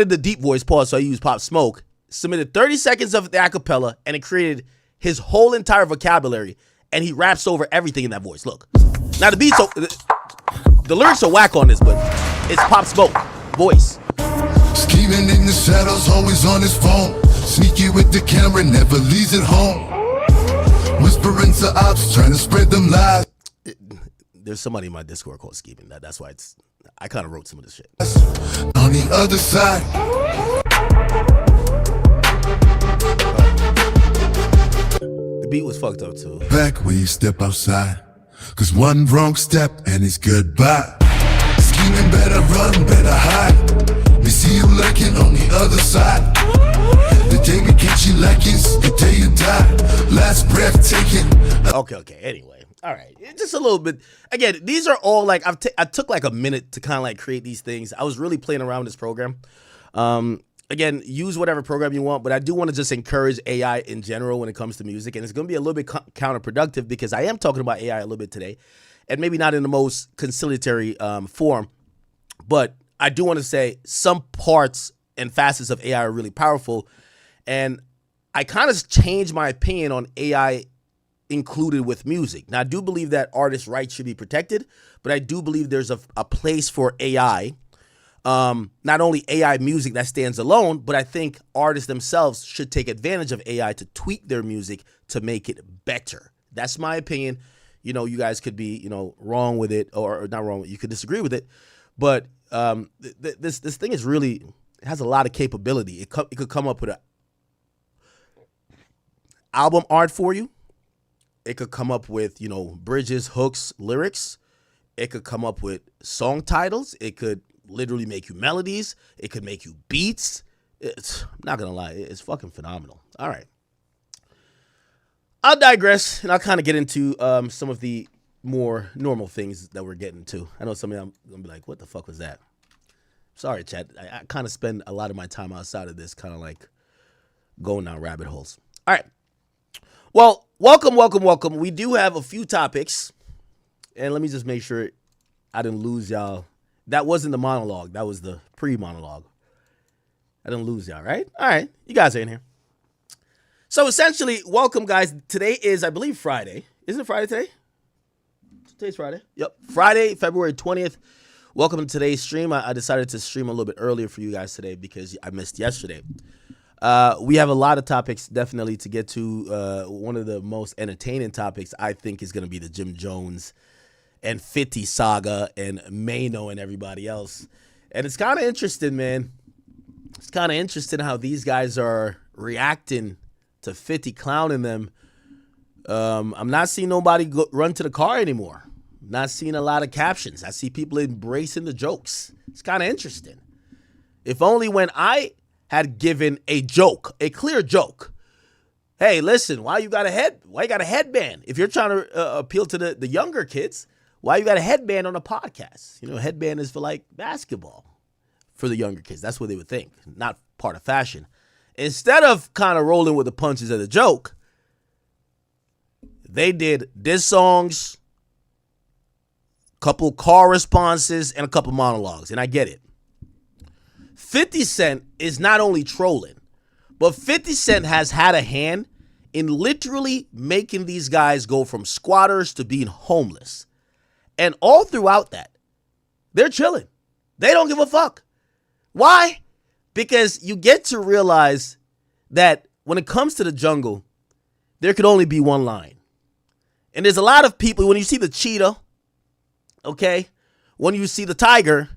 The deep voice pause, so I used Pop Smoke. Submitted 30 seconds of the acapella, and it created his whole entire vocabulary, and he raps over everything in that voice. Look, now the beats, the lyrics are whack on this, but it's Pop Smoke voice. Scheming in the shadows, always on his phone. Sneaky with the camera, never leaves it home. Whispering to ops, trying to spread them lies. There's somebody in my Discord called Scheming. That's why I kind of wrote some of this shit. On the other side. The beat was fucked up too. Back when you step outside, cause one wrong step and it's goodbye. Scheming, better run, better hide. We see you lurking on the other side. The day we catch you lacking, the day you die. Last breath taken. Okay. Anyway, all right. Just a little bit. Again, these are all like I took like a minute to kind of like create these things. I was really playing around with this program. Again, use whatever program you want, but I do want to just encourage AI in general when it comes to music, and it's going to be a little bit counterproductive because I am talking about AI a little bit today, and maybe not in the most conciliatory form, but I do want to say some parts and facets of AI are really powerful, and I kind of changed my opinion on AI included with music. Now, I do believe that artists' rights should be protected, but I do believe there's a place for AI. Not only AI music that stands alone, but I think artists themselves should take advantage of AI to tweak their music to make it better. That's my opinion. You know, you guys could be, wrong with it or not wrong. You could disagree with it, but this thing is really, it has a lot of capability. It could come up with a album art for you. It could come up with, bridges, hooks, lyrics. It could come up with song titles. It could literally make you melodies. It could make you beats. I'm not gonna lie, it's fucking phenomenal. All right, I'll digress and I'll kind of get into some of the more normal things that we're getting to. I know some of y'all gonna be like, what the fuck was that? Sorry, chat. I kind of spend a lot of my time outside of this kind of like going down rabbit holes. All right, well, welcome. We do have a few topics, and let me just make sure I didn't lose y'all. That wasn't the monologue. That was the pre-monologue. I didn't lose y'all, right? All right. You guys are in here. So essentially, welcome, guys. Today is, I believe, Friday. Isn't it Friday today? Today's Friday. Yep. Friday, February 20th. Welcome to today's stream. I decided to stream a little bit earlier for you guys today because I missed yesterday. We have a lot of topics definitely to get to. One of the most entertaining topics, I think, is going to be the Jim Jones and 50 saga and Mano and everybody else. And it's kind of interesting, man. It's kind of interesting how these guys are reacting to 50 clowning them. I'm not seeing nobody run to the car anymore. I'm not seeing a lot of captions. I see people embracing the jokes. It's kind of interesting. If only when I had given a joke, a clear joke. Hey, listen, why you got a headband? If you're trying to appeal to the younger kids, why you got a headband on a podcast? Headband is for like basketball for the younger kids. That's what they would think, not part of fashion. Instead of kind of rolling with the punches of the joke, they did diss songs, couple car responses, and a couple monologues. And I get it. 50 Cent is not only trolling, but 50 Cent has had a hand in literally making these guys go from squatters to being homeless. And all throughout that, they're chilling. They don't give a fuck. Why? Because you get to realize that when it comes to the jungle, there could only be one line. And there's a lot of people, when you see the cheetah, okay, when you see the tiger,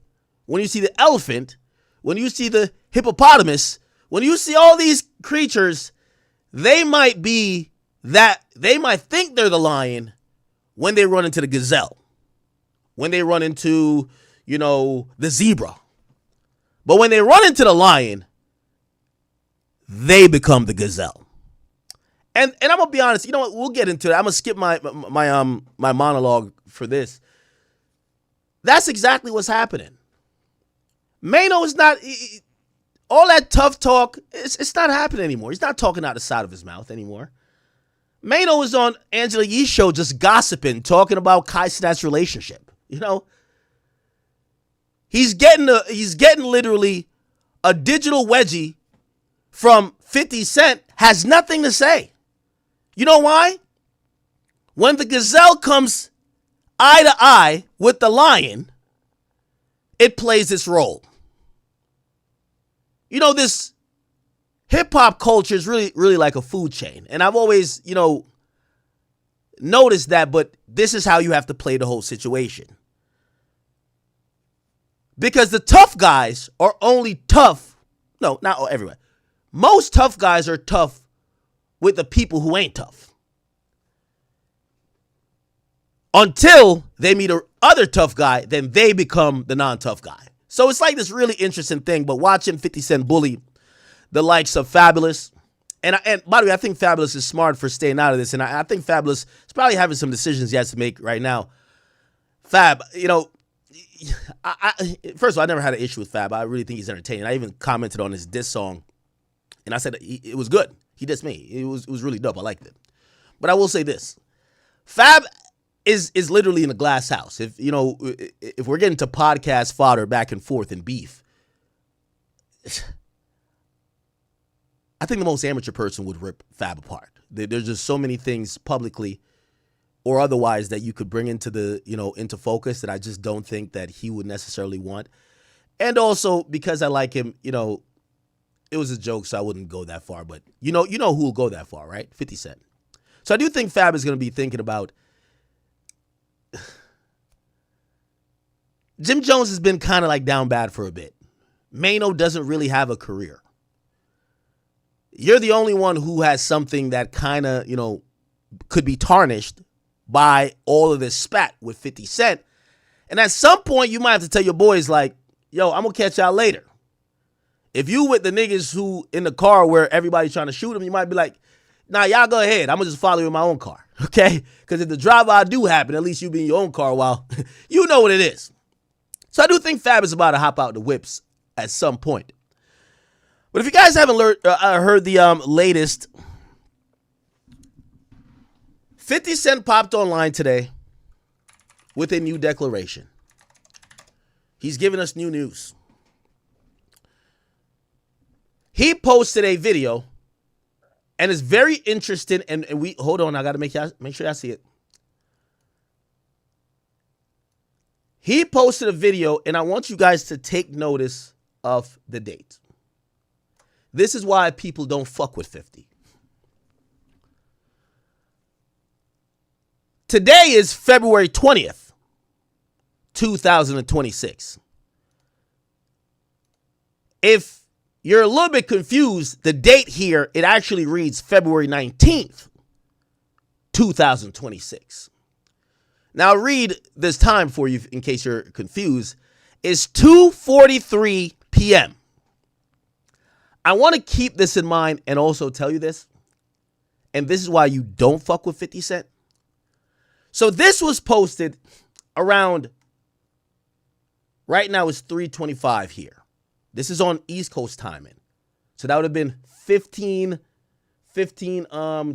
when you see the elephant, when you see the hippopotamus, when you see all these creatures, they might think they're the lion when they run into the gazelle. When they run into, the zebra. But when they run into the lion, they become the gazelle. And I'm going to be honest, you know what? We'll get into it. I'm going to skip my monologue for this. That's exactly what's happening. Mano is not, all that tough talk, it's not happening anymore. He's not talking out the side of his mouth anymore. Mano is on Angela Yee's show just gossiping, talking about Kai Cenat's relationship. He's getting literally a digital wedgie from 50 Cent has nothing to say. You know why? When the gazelle comes eye to eye with the lion, it plays its role. You know, this hip-hop culture is really like a food chain. And I've always, noticed that, but this is how you have to play the whole situation. Because the tough guys are only tough. No, not everyone. Most tough guys are tough with the people who ain't tough. Until they meet a other tough guy, then they become the non-tough guy. So it's like this really interesting thing, but watching 50 Cent bully the likes of Fabulous, and by the way, I think Fabulous is smart for staying out of this, and I think Fabulous is probably having some decisions he has to make right now. Fab, first of all, I never had an issue with Fab. I really think he's entertaining. I even commented on his diss song, and I said it was good. He dissed me. It was really dope. I liked it. But I will say this. Fab is literally in a glass house. If we're getting to podcast fodder back and forth and beef, I think the most amateur person would rip Fab apart. There's just so many things publicly or otherwise that you could bring into into focus that I just don't think that he would necessarily want. And also because I like him, it was a joke, so I wouldn't go that far. But you know who will go that far, right? 50 Cent. So I do think Fab is going to be thinking about. Jim Jones has been kind of like down bad for a bit. Mano doesn't really have a career. You're the only one who has something that kind of, could be tarnished by all of this spat with 50 Cent. And at some point, you might have to tell your boys, like, yo, I'm going to catch y'all later. If you with the niggas who in the car where everybody's trying to shoot them, you might be like, nah, y'all go ahead. I'm going to just follow you in my own car, okay? Because if the drive-by do happen, at least you be in your own car while you know what it is. So I do think Fab is about to hop out the whips at some point. But if you guys haven't heard the latest, 50 Cent popped online today with a new declaration. He's giving us new news. He posted a video, and it's very interesting. And we hold on, I got to make sure I see it. He posted a video, and I want you guys to take notice of the date. This is why people don't fuck with 50. Today is February 20th, 2026. If you're a little bit confused, the date here, it actually reads February 19th, 2026. Now, I'll read this time for you in case you're confused. It's 2:43 p.m. I want to keep this in mind and also tell you this. And this is why you don't fuck with 50 Cent. So this was posted around, right now it's 3:25 here. This is on East Coast timing. So that would have been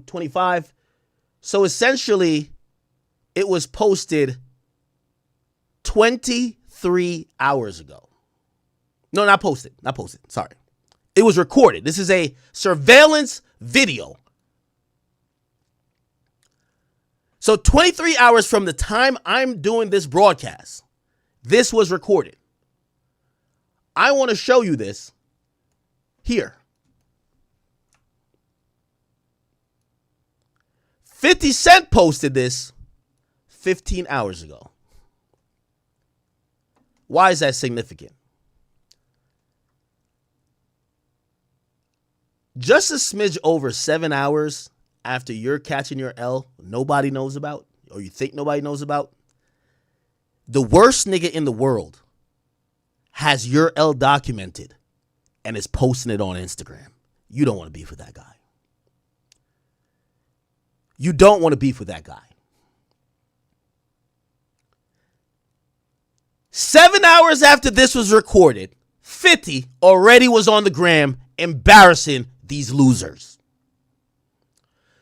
25. So essentially, it was posted 23 hours ago. No, not posted. Sorry. It was recorded. This is a surveillance video. So 23 hours from the time I'm doing this broadcast, this was recorded. I want to show you this here. 50 Cent posted this 15 hours ago. Why is that significant? Just a smidge over 7 hours after you're catching your L, nobody knows about, or you think nobody knows about, the worst nigga in the world has your L documented and is posting it on Instagram. You don't want to beef with that guy. You don't want to beef with that guy. 7 hours after this was recorded, 50 already was on the gram embarrassing these losers.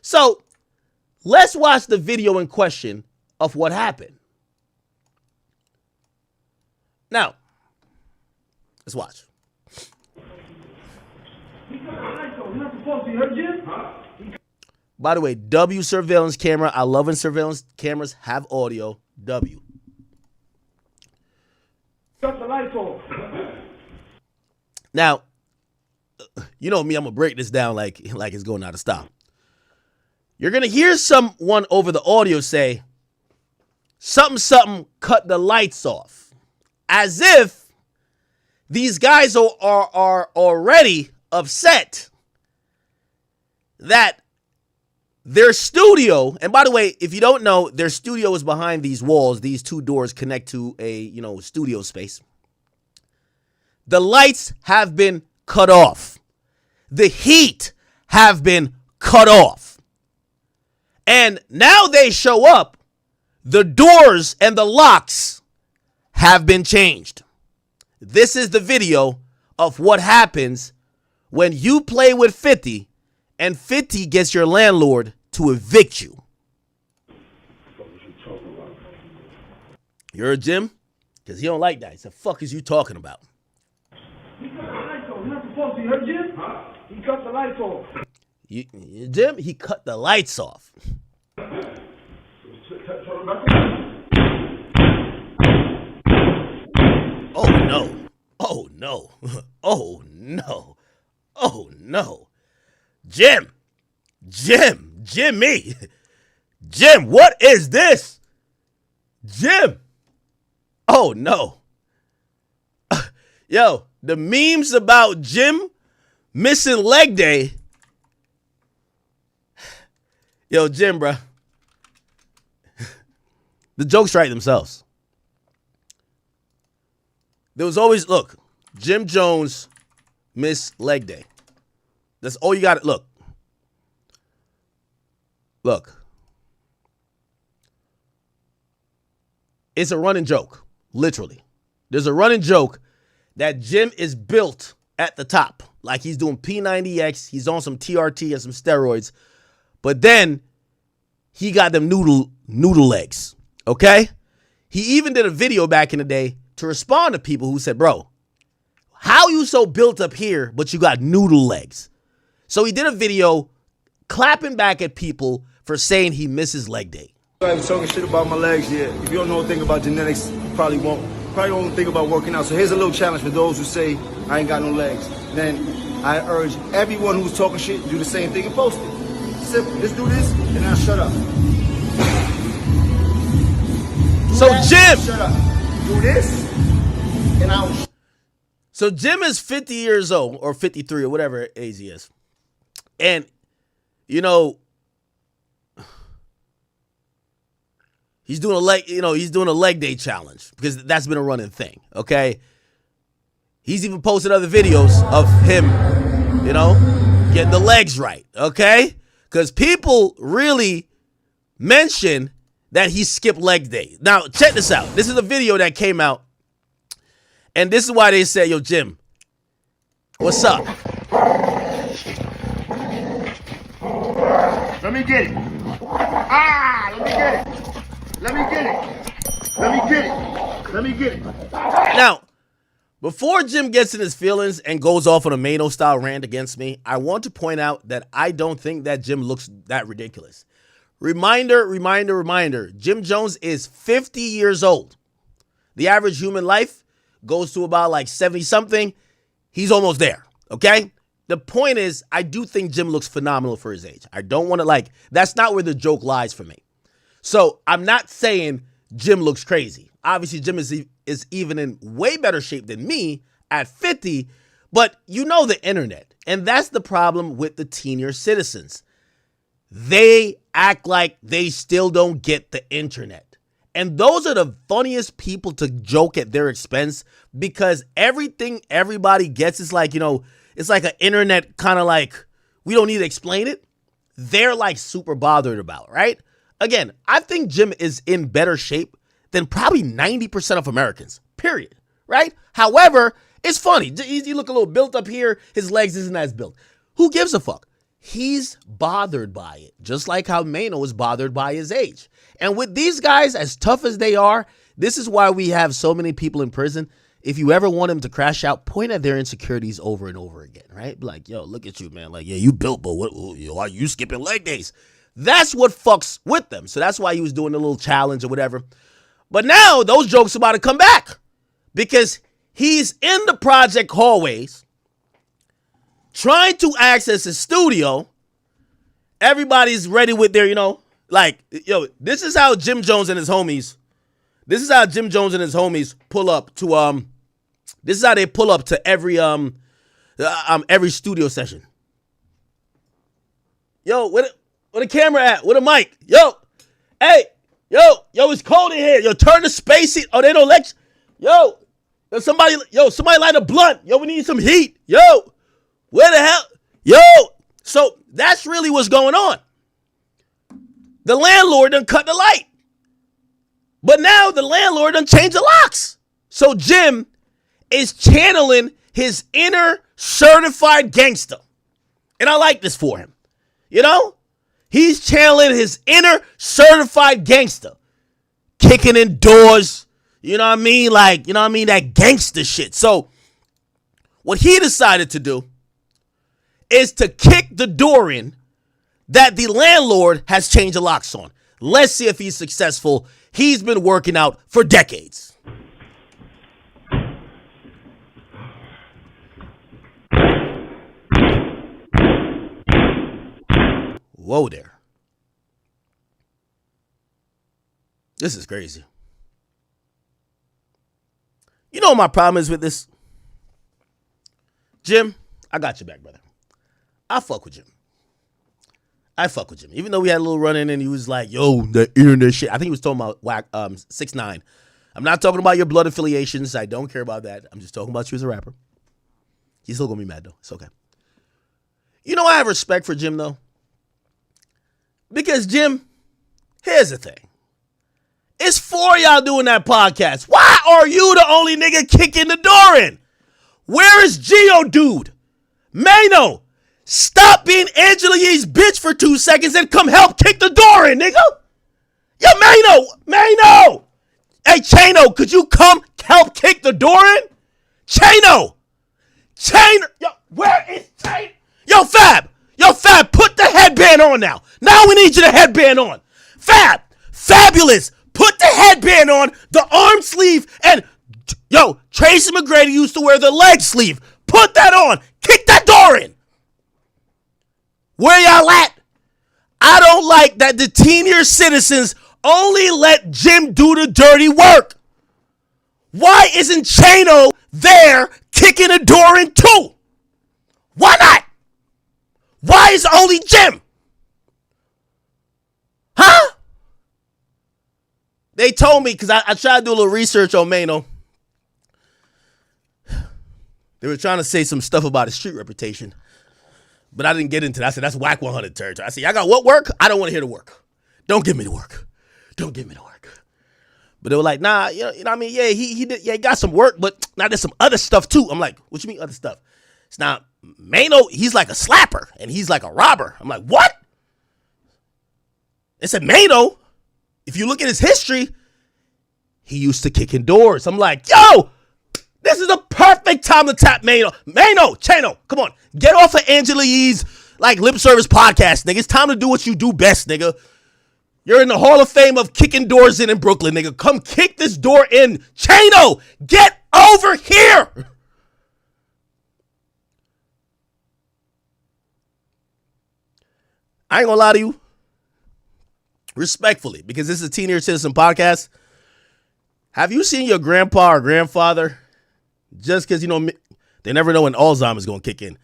So let's watch the video in question of what happened. Now, let's watch. By the way, W surveillance camera. I love when surveillance cameras have audio. W. Cut the lights off. Now, you know me, I'm gonna break this down like it's going out of style. You're gonna hear someone over the audio say, something, cut the lights off. As if these guys are already upset that their studio, and by the way, if you don't know, their studio is behind these walls. These two doors connect to a, studio space. The lights have been cut off. The heat have been cut off. And now they show up. The doors and the locks have been changed. This is the video of what happens when you play with 50 and 50 gets your landlord to evict you. You heard Jim? Because he don't like that. He said, fuck is you talking about? He cut the lights off. You're not supposed to. You heard Jim? He cut the lights off. Jim, he cut the lights off. Oh, no. Oh, no. Oh, no. Oh, no. Jimmy. Jim, what is this? Jim. Oh, no. Yo, the memes about Jim missing leg day. Yo, Jim, bruh. The jokes write themselves. There was always, look, Jim Jones missed leg day. That's all you got to look. Look. It's a running joke, literally. There's a running joke that Jim is built at the top. Like he's doing P90X, he's on some TRT and some steroids. But then he got them noodle legs, okay? He even did a video back in the day to respond to people who said, bro, how you so built up here, but you got noodle legs? So he did a video clapping back at people for saying he misses leg day. I was talking shit about my legs yet. If you don't know anything about genetics, you probably don't think about working out. So here's a little challenge for those who say I ain't got no legs. Then I urge everyone who's talking shit to do the same thing and post it. Simple. Just do this and now shut up. So Jim, shut up. Do this and I'll. So Jim is 50 years old or 53 or whatever age he is. And, he's doing a leg day challenge because that's been a running thing, okay? He's even posted other videos of him, getting the legs right, okay? Because people really mention that he skipped leg day. Now, check this out. This is a video that came out, and this is why they said, yo, Jim, what's up? Let me get it. Let me get it. Let me get it. Let me get it. Let me get it. Now, before Jim gets in his feelings and goes off on a Mano-style rant against me, I want to point out that I don't think that Jim looks that ridiculous. Reminder, Jim Jones is 50 years old. The average human life goes to about like 70-something. He's almost there, okay? The point is, I do think Jim looks phenomenal for his age. I don't want to that's not where the joke lies for me. So I'm not saying Jim looks crazy. Obviously, Jim is even in way better shape than me at 50, but you know the internet. And that's the problem with the senior citizens. They act like they still don't get the internet. And those are the funniest people to joke at their expense because everything everybody gets is it's like an internet kind of we don't need to explain it. They're super bothered about, right? Again, I think Jim is in better shape than probably 90% of Americans, period, right? However, it's funny. You look a little built up here. His legs isn't as built. Who gives a fuck? He's bothered by it, just like how Mano is bothered by his age. And with these guys, as tough as they are, this is why we have so many people in prison. if you ever want him to crash out, point at their insecurities over and over again, right? Like, yo, look at you, man. Like, yeah, you built, but why are you skipping leg days? That's what fucks with them. So that's why he was doing a little challenge or whatever. But now those jokes about to come back because he's in the project hallways trying to access his studio. Everybody's ready with their, like, yo, this is how Jim Jones and his homies pull up to, this is how they pull up to every studio session. Yo, where the camera at? Where the mic? Yo, hey, yo, it's cold in here. Yo, turn the space heat. Oh, they don't let you. Somebody light a blunt. Yo, we need some heat. Yo, where the hell? Yo, so that's really what's going on. The landlord done cut the light. But now the landlord done changed the locks. So Jim is channeling his inner certified gangster. And I like this for him. He's channeling his inner certified gangster. Kicking in doors. You know what I mean? Like, that gangster shit. So what he decided to do is to kick the door in that the landlord has changed the locks on. Let's see if he's successful. He's been working out for decades. Whoa there. This is crazy. You know what my problem is with this? Jim, I got your back, brother. I fuck with Jim. Even though we had a little run-in and he was like, yo, the internet shit. I think he was talking about 6ix9ine. I'm not talking about your blood affiliations. I don't care about that. I'm just talking about you as a rapper. He's still going to be mad, though. It's okay. I have respect for Jim, though. Because, Jim, here's the thing. It's 4 y'all doing that podcast. Why are you the only nigga kicking the door in? Where is Geodude? Mano, stop being Angela Yee's bitch for 2 seconds and come help kick the door in, nigga. Yo, Mano. Hey, Chano, could you come help kick the door in? Chano. Yo, where is Chano? Yo, Fab, put the headband on now. Now we need you to headband on. Fabulous. Put the headband on, the arm sleeve, and, yo, Tracy McGrady used to wear the leg sleeve. Put that on. Kick that door in. Where y'all at? I don't like that the senior citizens only let Jim do the dirty work. Why isn't Chano there kicking a door in too? Why not? Why is only Jim? Huh? They told me, because I tried to do a little research on Mano. They were trying to say some stuff about his street reputation. But I didn't get into that. I said, that's whack 100 territory. I said, y'all got what work? I don't want to hear the work. Don't give me the work. But they were like, nah, you know what I mean? Yeah, he got some work, but now there's some other stuff too. I'm like, what you mean other stuff? It's not Mano, he's like a slapper and he's like a robber. I'm like, what? They said Mano, if you look at his history, he used to kick in doors. I'm like, yo, this is the perfect time to tap Mano. Chano, come on. Get off of Angela Yee's lip service podcast, nigga. It's time to do what you do best, nigga. You're in the Hall of Fame of kicking doors in Brooklyn, nigga. Come kick this door in. Chano, get over here. I ain't gonna lie to you. Respectfully, because this is a Senior Citizen podcast. Have you seen your grandpa or grandfather? Just because, they never know when Alzheimer's going to kick in.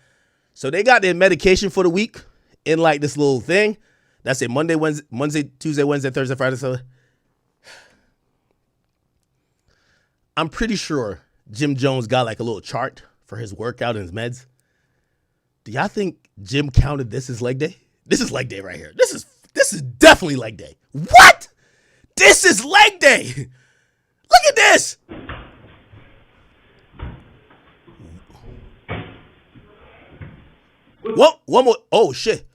So they got their medication for the week in this little thing. That's it, Monday, Tuesday, Wednesday, Thursday, Friday, Saturday. I'm pretty sure Jim Jones got a little chart for his workout and his meds. Do y'all think Jim counted this as leg day? This is leg day right here. This is definitely leg day. What? This is leg day. Look at this. One more. Oh, shit.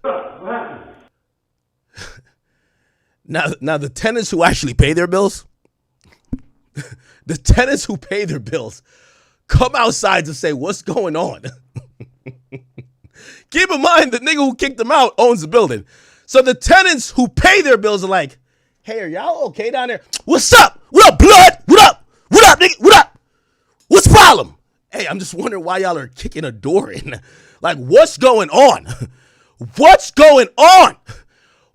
Now the tenants who actually pay their bills, come outside to say what's going on. Keep in mind, the nigga who kicked him out owns the building. So the tenants who pay their bills are like, hey, are y'all okay down there? What's up? What up, blood? What up? What up, nigga? What up? What's the problem? Hey, I'm just wondering why y'all are kicking a door in. Like, what's going on? What's going on?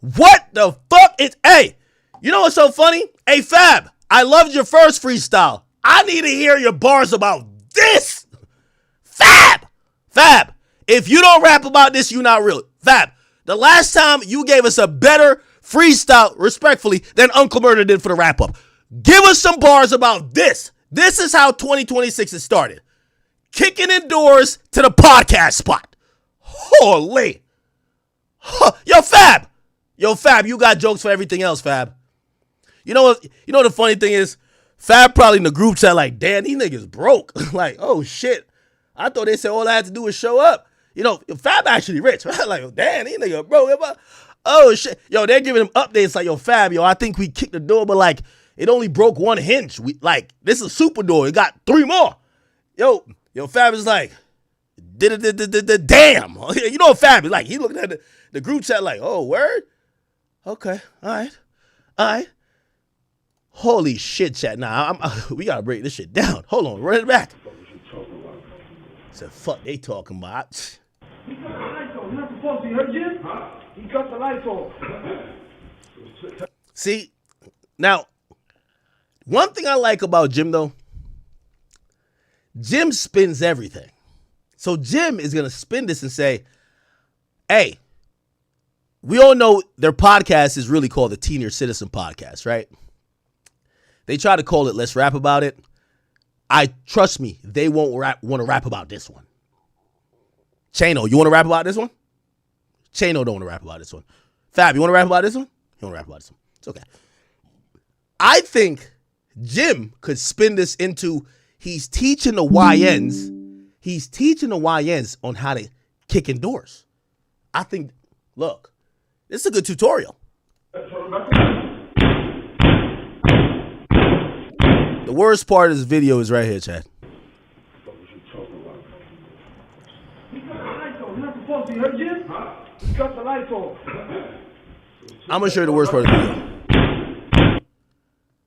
What the fuck is... Hey, you know what's so funny? Hey, Fab, I loved your first freestyle. I need to hear your bars about this. Fab, if you don't rap about this, you're not real. Fab, the last time you gave us a better freestyle, respectfully, than Uncle Murder did for the wrap-up. Give us some bars about this. This is how 2026 is started. Kicking in doors to the podcast spot. Holy. Huh. Yo, Fab, you got jokes for everything else, Fab. You know what the funny thing is? Fab probably in the group chat like, damn, these niggas broke. Like, oh, shit. I thought they said all I had to do was show up. You know, Fab actually rich. Right? Like, damn, these niggas broke. Oh, shit. Yo, they're giving him updates like, yo, Fab, I think we kicked the door, but, like, it only broke one hinge. This is a super door. It got 3 more. Yo, Fab is like, damn. You know what Fab is like? He looking at the group chat like, oh, word? Okay, all right. Holy shit, chat. Nah, we got to break this shit down. Hold on, run it back. Said, fuck they talking about. He cut the lights off. You're not supposed to. You heard Jim? Huh? He cut the lights off. See, now, one thing I like about Jim, though, Jim spins everything. So Jim is going to spin this and say, hey, we all know their podcast is really called the Senior Citizen Podcast, right? They try to call it Let's Rap About It. Trust me, they won't want to rap about this one. Chano, you want to rap about this one? Chano don't want to rap about this one. Fab, you want to rap about this one? You want to rap about this one? It's okay. I think Jim could spin this into he's teaching the YNs. He's teaching the YNs on how to kick in doors. I think, look, this is a good tutorial. The worst part of this video is right here, Chad. He cut the lights off. You're not supposed to. You heard Jim? Huh? He cut the lights off. I'm going to show you the worst part of the video.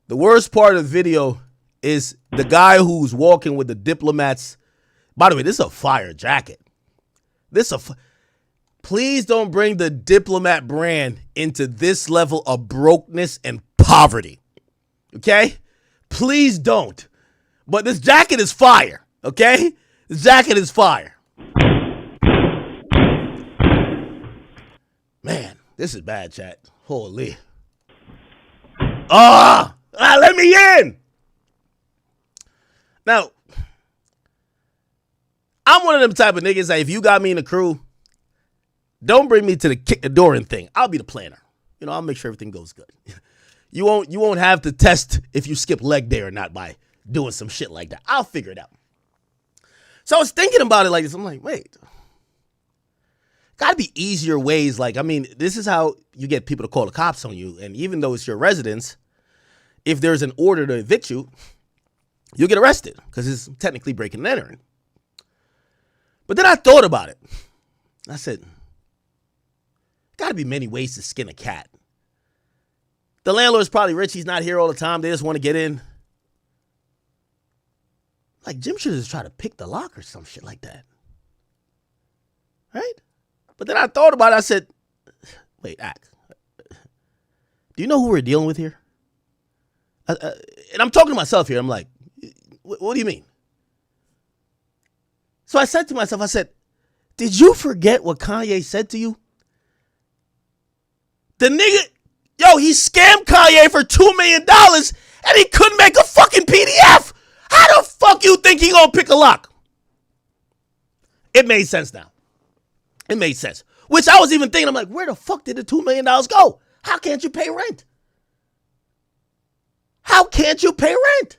The worst part of the video is the guy who's walking with the diplomats. By the way, this is a fire jacket. Please don't bring the diplomat brand into this level of brokenness and poverty. Okay? Please don't. But this jacket is fire. Okay? This jacket is fire. Man, this is bad, chat. Holy. Let me in. Now, I'm one of them type of niggas that if you got me in the crew, don't bring me to the kick the door in thing. I'll be the planner. I'll make sure everything goes good. You won't have to test if you skip leg day or not by doing some shit like that. I'll figure it out. So I was thinking about it like this. I'm like, wait. Gotta be easier ways. Like, I mean, this is how you get people to call the cops on you. And even though it's your residence, if there's an order to evict you, you'll get arrested because it's technically breaking and entering. But then I thought about it. I said, gotta be many ways to skin a cat. The landlord's probably rich. He's not here all the time. They just want to get in. Like, Jim should just try to pick the lock or some shit like that. Right? But then I thought about it. I said, wait, Ak, do you know who we're dealing with here? And I'm talking to myself here. I'm like, what do you mean? So I said to myself, I said, did you forget what Kanye said to you? The nigga, he scammed Kanye for $2 million and he couldn't make a fucking PDF. How the fuck you think he gonna pick a lock? It made sense now. It made sense. Which I was even thinking, I'm like, where the fuck did the $2 million go? How can't you pay rent? How can't you pay rent?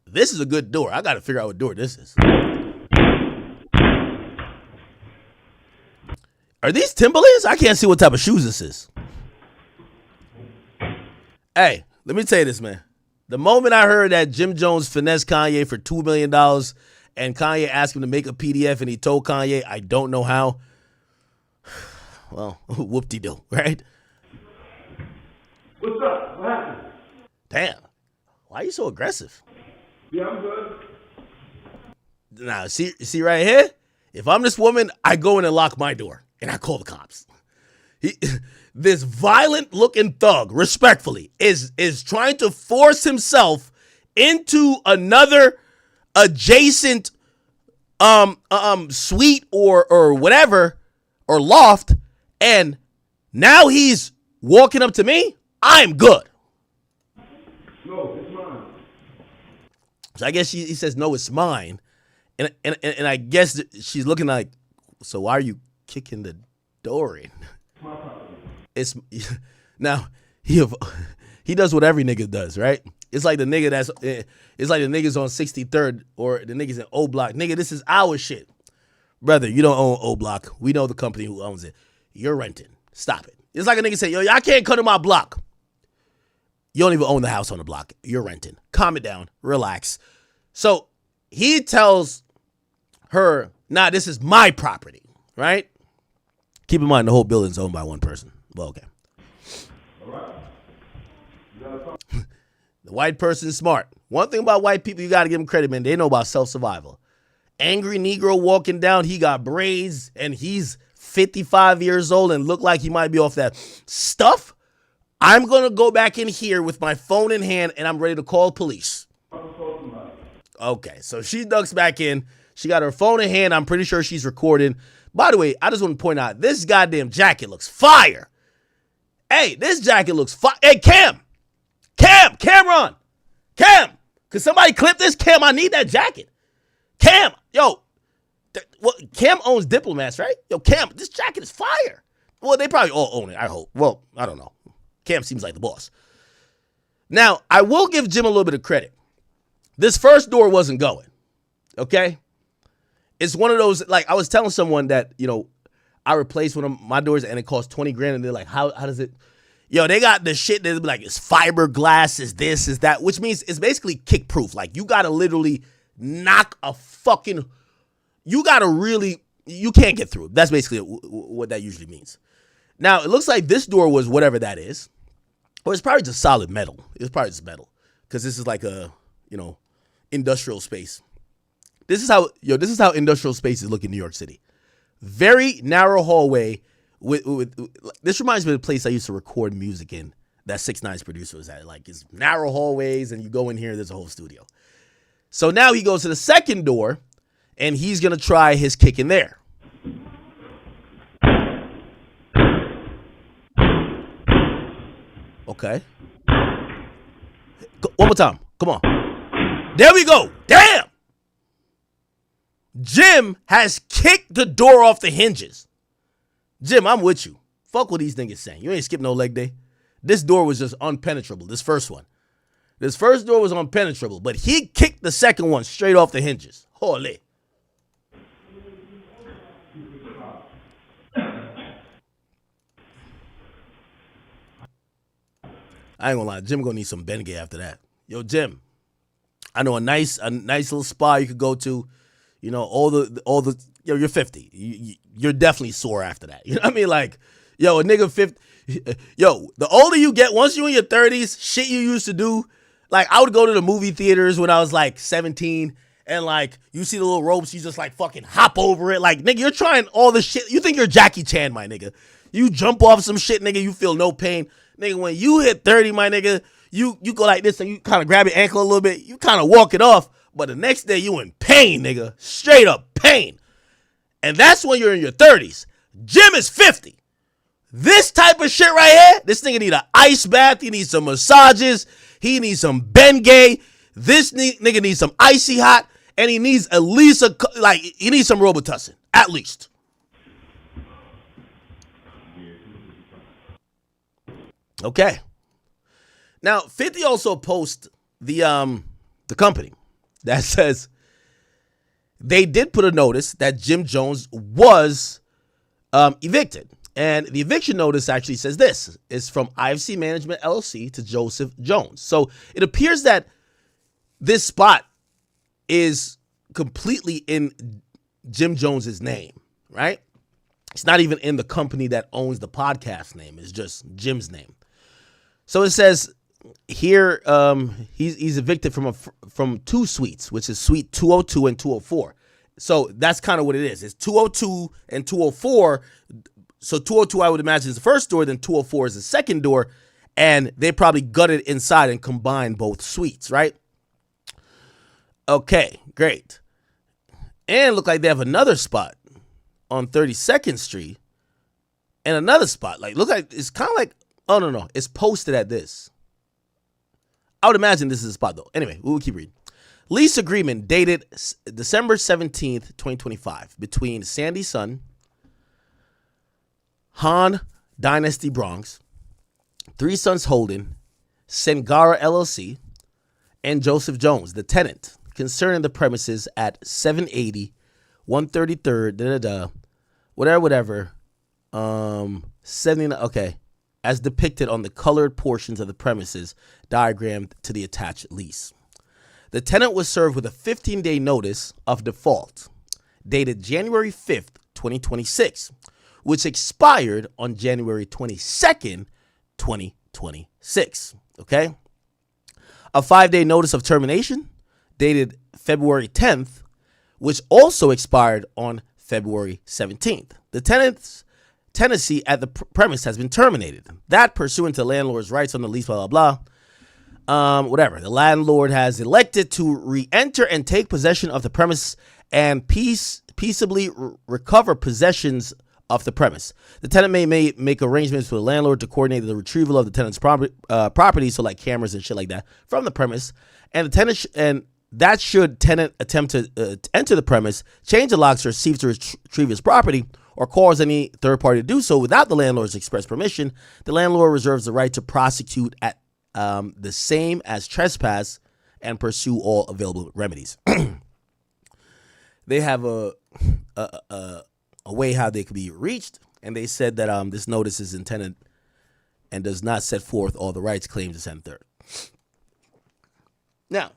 This is a good door. I got to figure out what door this is. Are these Timberlands? I can't see what type of shoes this is. Hey, let me tell you this, man. The moment I heard that Jim Jones finessed Kanye for $2 million and Kanye asked him to make a PDF and he told Kanye, I don't know how, well, whoop-de-doo, right? What's up? What happened? Damn. Why are you so aggressive? Yeah, I'm good. Now, see right here? If I'm this woman, I go in and lock my door and I call the cops. This violent-looking thug, respectfully, is trying to force himself into another adjacent suite or whatever or loft, and now he's walking up to me. I'm good. No, it's mine. So I guess he says no, it's mine, and I guess she's looking like, so why are you kicking the door in? My property. It's now he does what every nigga does, right? It's like the nigga it's like the niggas on 63rd or the niggas in O Block. Nigga, this is our shit. Brother, you don't own O Block. We know the company who owns it. You're renting. Stop it. It's like a nigga say, yo, I can't cut to my block. You don't even own the house on the block. You're renting. Calm it down. Relax. So he tells her, nah, this is my property, right? Keep in mind the whole building's owned by one person. Well, okay. All right. The white person's smart. One thing about white people, you got to give them credit, man. They know about self-survival. Angry Negro walking down, he got braids, and he's 55 years old and look like he might be off that stuff. I'm going to go back in here with my phone in hand, and I'm ready to call police. Okay, so she ducks back in. She got her phone in hand. I'm pretty sure she's recording. By the way, I just want to point out, this goddamn jacket looks fire. Hey, this jacket looks fire. Hey, Cameron, could somebody clip this? Cam, I need that jacket. Cam, yo, Cam owns Diplomats, right? Yo, Cam, this jacket is fire. Well, they probably all own it, I hope. Well, I don't know. Cam seems like the boss. Now, I will give Jim a little bit of credit. This first door wasn't going, okay? It's one of those, like, I was telling someone that, you know, I replaced one of my doors and it cost 20 grand, and they're like, how does it? Yo, they got the shit that's like, it's fiberglass, is this, is that, which means it's basically kick proof. Like, you gotta literally knock a fucking, you can't get through it. That's basically what that usually means. Now, it looks like this door was whatever that is, or it's probably just solid metal. It's probably just metal, because this is like a, you know, industrial space. This is how industrial spaces look in New York City. Very narrow hallway. With this reminds me of the place I used to record music in. That 6ix9ine's producer was at. Like, it's narrow hallways, and you go in here, there's a whole studio. So now he goes to the second door, and he's gonna try his kick in there. Okay. One more time. Come on. There we go. Damn. Jim has kicked the door off the hinges. Jim, I'm with you. Fuck what these niggas saying. You ain't skip no leg day. This door was just unpenetrable, this first one. This first door was unpenetrable, but he kicked the second one straight off the hinges. Holy. I ain't gonna lie, Jim gonna need some Bengay after that. Yo, Jim, I know a nice little spa you could go to. You know, all the yo, you're 50. You're definitely sore after that. You know what I mean? Like, yo, a nigga 50. Yo, the older you get, once you're in your 30s, shit you used to do. Like, I would go to the movie theaters when I was like 17, and like, you see the little ropes, you just like fucking hop over it. Like, nigga, you're trying all the shit. You think you're Jackie Chan, my nigga. You jump off some shit, nigga, you feel no pain. Nigga, when you hit 30, my nigga, you go like this and you kind of grab your ankle a little bit. You kind of walk it off. But the next day, you in pain, nigga. Straight up pain. And that's when you're in your 30s. Jim is 50. This type of shit right here, this nigga need an ice bath. He needs some massages. He needs some Bengay. This nigga needs some icy hot. And he needs at least he needs some Robitussin. At least. Okay. Now, 50 also posts the company that says they did put a notice that Jim Jones was evicted. And the eviction notice actually says this. It's from IFC Management LLC to Joseph Jones. So it appears that this spot is completely in Jim Jones's name, right? It's not even in the company that owns the podcast name. It's just Jim's name. So it says here he's evicted from two suites, which is suite 202 and 204. So that's kind of what it is. It's 202 and 204. So 202, I would imagine, is the first door. Then 204 is the second door. And they probably gutted inside and combined both suites, right? Okay, great. And look like they have another spot on 32nd Street and another spot. Like, look like it's kind of like, oh, no. It's posted at this. I would imagine this is a spot, though. Anyway, we'll keep reading. Lease agreement dated December 17th, 2025 between Sandy Sun, Han Dynasty Bronx, Three Sons Holding, Sengara LLC, and Joseph Jones, the tenant, concerning the premises at 780, 133rd, whatever, 79, okay, as depicted on the colored portions of the premises diagrammed to the attached lease. The tenant was served with a 15-day notice of default dated January 5th, 2026, which expired on January 22nd, 2026, okay? A 5-day notice of termination dated February 10th, which also expired on February 17th. The tenancy at the premise has been terminated. That pursuant to landlord's rights on the lease, blah, blah, blah. Whatever. The landlord has elected to re-enter and take possession of the premise and peaceably recover possessions of the premise. The tenant may make arrangements with the landlord to coordinate the retrieval of the tenant's property, so like cameras and shit like that, from the premise. And the tenant that should tenant attempt to enter the premise, change the locks, or seek to retrieve his property, or cause any third party to do so without the landlord's express permission, the landlord reserves the right to prosecute at the same as trespass and pursue all available remedies. They have a way how they could be reached, and they said that this notice is intended and does not set forth all the rights, claims, and third. Now,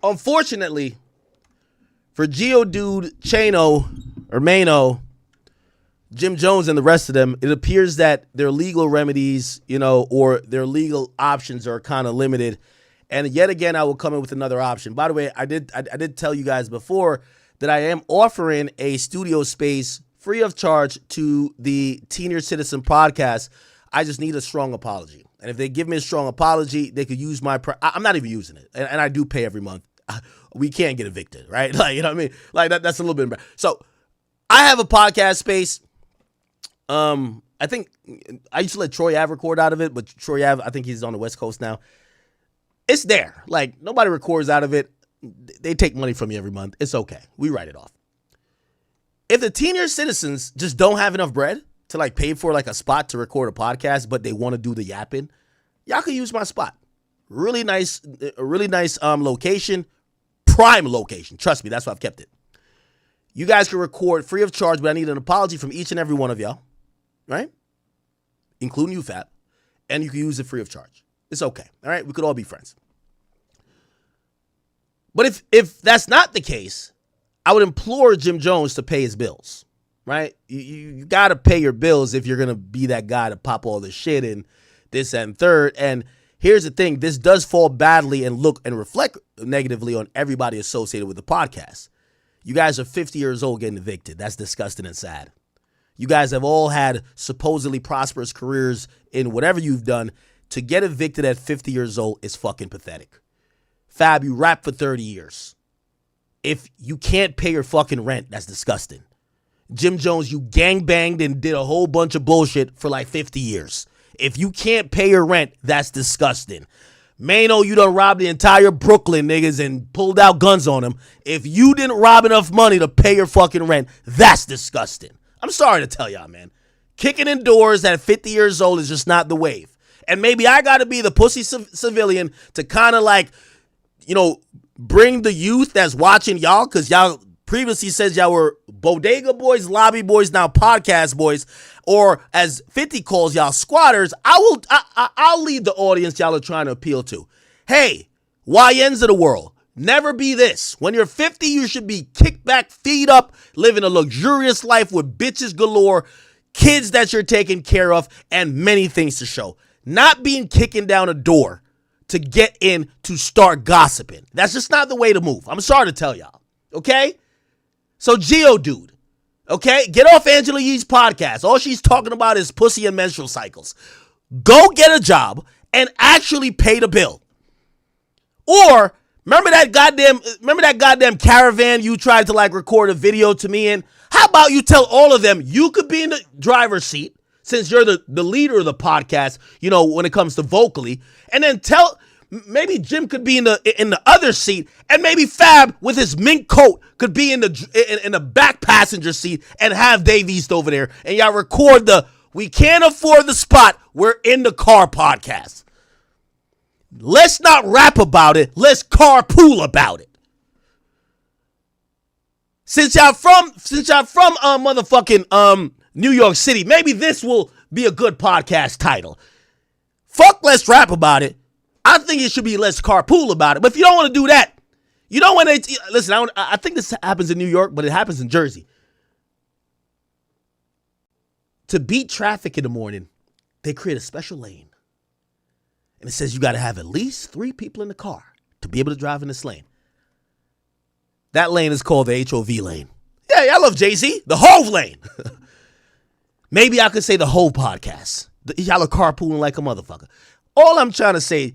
unfortunately for Geodude, Chano, or Mano, Jim Jones, and the rest of them, it appears that their legal remedies, or their legal options are kind of limited. And yet again, I will come in with another option. By the way, I did tell you guys before that I am offering a studio space free of charge to the Senior Citizen podcast. I just need a strong apology. And if they give me a strong apology, they could use my I'm not even using it. And I do pay every month. We can't get evicted, right? Like, you know what I mean? Like, that's a little bit embarrassing. So I have a podcast space. I think I used to let Troy Ave record out of it, but Troy Ave, I think he's on the West Coast now. It's there. Like, nobody records out of it. They take money from you every month. It's okay. We write it off. If the Senior Citizens just don't have enough bread to like pay for like a spot to record a podcast, but they want to do the yapping, y'all can use my spot. Really nice location, prime location. Trust me, that's why I've kept it. You guys can record free of charge, but I need an apology from each and every one of y'all, right? Including you, Fat, and you can use it free of charge. It's okay, all right? We could all be friends. But if that's not the case, I would implore Jim Jones to pay his bills, right? You got to pay your bills if you're going to be that guy to pop all this shit and this and third. And here's the thing. This does fall badly and look and reflect negatively on everybody associated with the podcast. You guys are 50 years old getting evicted. That's disgusting and sad. You guys have all had supposedly prosperous careers in whatever you've done. To get evicted at 50 years old is fucking pathetic. Fab, you rap for 30 years. If you can't pay your fucking rent, that's disgusting. Jim Jones, you gangbanged and did a whole bunch of bullshit for like 50 years. If you can't pay your rent, that's disgusting. Mano, you done robbed the entire Brooklyn niggas and pulled out guns on them. If you didn't rob enough money to pay your fucking rent, that's disgusting. I'm sorry to tell y'all, man. Kicking in doors at 50 years old is just not the wave. And maybe I got to be the pussy civilian to kind of like, bring the youth that's watching y'all, because y'all previously says y'all were bodega boys, lobby boys, now podcast boys, or as 50 calls y'all squatters, I'll lead the audience y'all are trying to appeal to. Hey, YNs of the world, never be this. When you're 50, you should be kicked back, feet up, living a luxurious life with bitches galore, kids that you're taking care of, and many things to show. Not being kicking down a door to get in to start gossiping. That's just not the way to move. I'm sorry to tell y'all. Okay? So Geodude, okay? Get off Angela Yee's podcast. All she's talking about is pussy and menstrual cycles. Go get a job and actually pay the bill. Or remember that goddamn caravan you tried to like record a video to me in? How about you tell all of them you could be in the driver's seat since you're the leader of the podcast, you know, when it comes to vocally, and then maybe Jim could be in the other seat, and maybe Fab with his mink coat could be in the back passenger seat, and have Dave East over there, and y'all record the "We Can't Afford the Spot, We're in the Car" podcast. Let's not rap about it. Let's carpool about it. Since y'all from motherfucking New York City, maybe this will be a good podcast title. Fuck, let's rap about it. I think it should be let's carpool about it. But if you don't want to do that, you don't want to listen. I think this happens in New York, but it happens in Jersey. To beat traffic in the morning, they create a special lane. And it says you got to have at least 3 people in the car to be able to drive in this lane. That lane is called the HOV lane. Yeah, I love Jay-Z. The Hove lane. Maybe I could say the Hove podcast. Y'all are carpooling like a motherfucker. All I'm trying to say,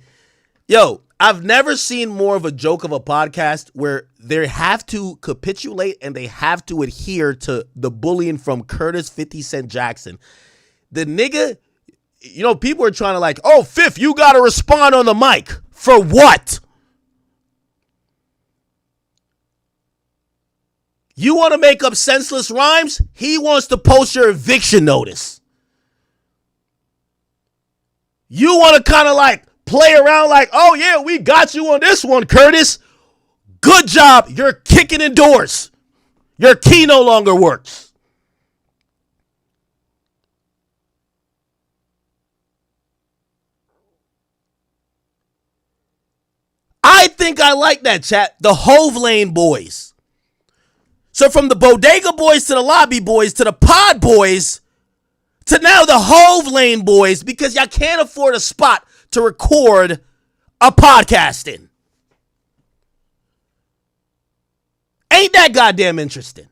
yo, I've never seen more of a joke of a podcast where they have to capitulate and they have to adhere to the bullying from Curtis 50 Cent Jackson. The nigga, you know, people are trying to like, oh, Fifth, you got to respond on the mic. For what? You want to make up senseless rhymes? He wants to post your eviction notice. You want to kind of like play around like, oh yeah, we got you on this one, Curtis. Good job. You're kicking in doors. Your key no longer works. I think I like that, chat. The Hove Lane boys. So from the Bodega boys to the Lobby boys to the Pod boys to now the Hove Lane boys, because y'all can't afford a spot to record a podcast in. Ain't that goddamn interesting?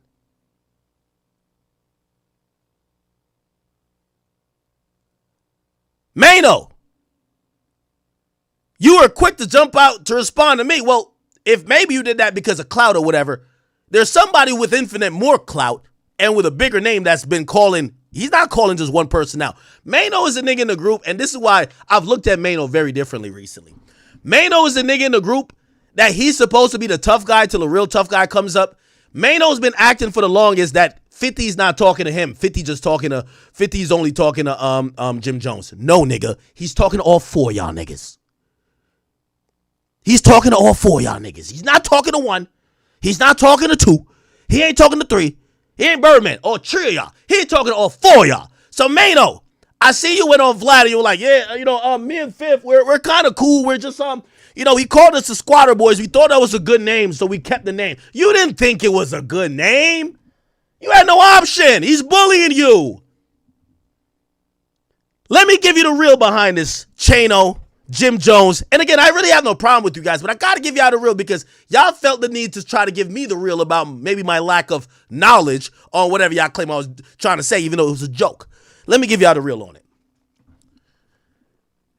Mano, you were quick to jump out to respond to me. Well, if maybe you did that because of clout or whatever, there's somebody with infinite more clout and with a bigger name that's been calling. He's not calling just one person out. Mano is a nigga in the group, and this is why I've looked at Mano very differently recently. Mano is a nigga in the group that he's supposed to be the tough guy till a real tough guy comes up. Mano's been acting for the longest that 50's not talking to him. 50's only talking to Jim Jones. No, nigga. He's talking to all 4 y'all niggas. He's talking to all 4 y'all niggas. He's not talking to 1. He's not talking to 2. He ain't talking to 3. He ain't Birdman or 3 of y'all. He ain't talking to all 4 of y'all. So, Mano, I see you went on Vlad and you were like, yeah, you know, me and Fifth, we're kind of cool. We're just, you know, he called us the Squatter Boys. We thought that was a good name, so we kept the name. You didn't think it was a good name. You had no option. He's bullying you. Let me give you the real behind this, Chano, Jim Jones. And again, I really have no problem with you guys, but I got to give y'all the real because y'all felt the need to try to give me the real about maybe my lack of knowledge on whatever y'all claim I was trying to say, even though it was a joke. Let me give y'all the real on it.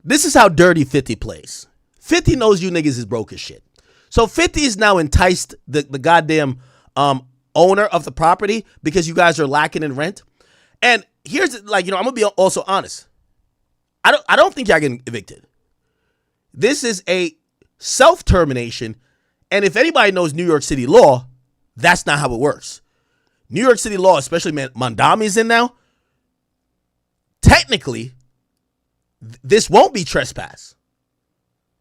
This is how dirty 50 plays. 50 knows you niggas is broke as shit. So 50 is now enticed the goddamn owner of the property because you guys are lacking in rent. And here's, like, you know, I'm going to be also honest. I don't think y'all getting evicted. This is a self-termination, and if anybody knows New York City law, that's not how it works. New York City law, especially Mandami's in now, technically, this won't be trespass.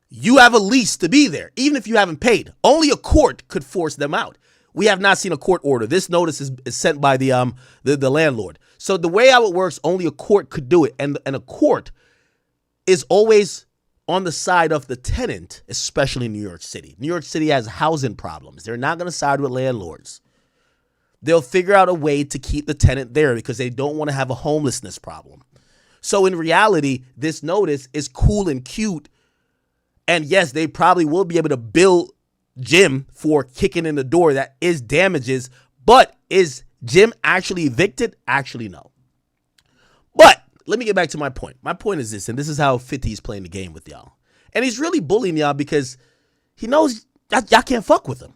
You have a lease to be there, even if you haven't paid. Only a court could force them out. we have not seen a court order. This notice is sent by the landlord. So the way how it works, only a court could do it. And a court is always on the side of the tenant, especially in New York City. New York City has housing problems. They're not going to side with landlords. They'll figure out a way to keep the tenant there because they don't want to have a homelessness problem. So in reality, this notice is cool and cute. And yes, they probably will be able to bill Jim for kicking in the door. That is damages. But is Jim actually evicted? Actually, no. But let me get back to my point. My point is this, and this is how 50 is playing the game with y'all. And he's really bullying y'all because he knows y'all can't fuck with him.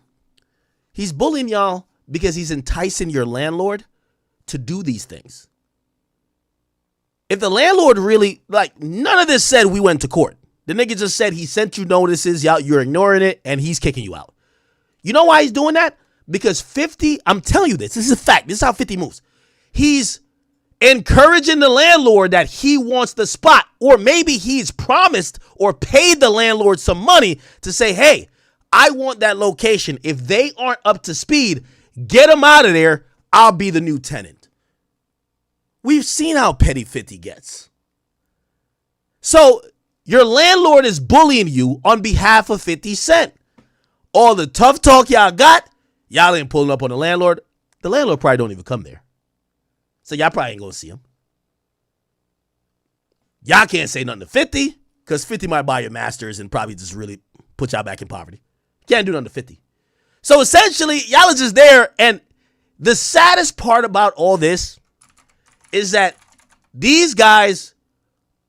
He's bullying y'all because he's enticing your landlord to do these things. If the landlord really, like, none of this said we went to court. The nigga just said he sent you notices, you're ignoring it, and he's kicking you out. You know why he's doing that? Because 50, I'm telling you this is a fact. This is how 50 moves. He's encouraging the landlord that he wants the spot, or maybe he's promised or paid the landlord some money to say, hey, I want that location. If they aren't up to speed, get them out of there. I'll be the new tenant. We've seen how petty 50 gets. So your landlord is bullying you on behalf of 50 Cent. All the tough talk y'all got, y'all ain't pulling up on the landlord. The landlord probably don't even come there. So y'all probably ain't gonna see him. Y'all can't say nothing to 50 because 50 might buy your masters and probably just really put y'all back in poverty. Can't do nothing to 50. So essentially, y'all are just there. And the saddest part about all this is that these guys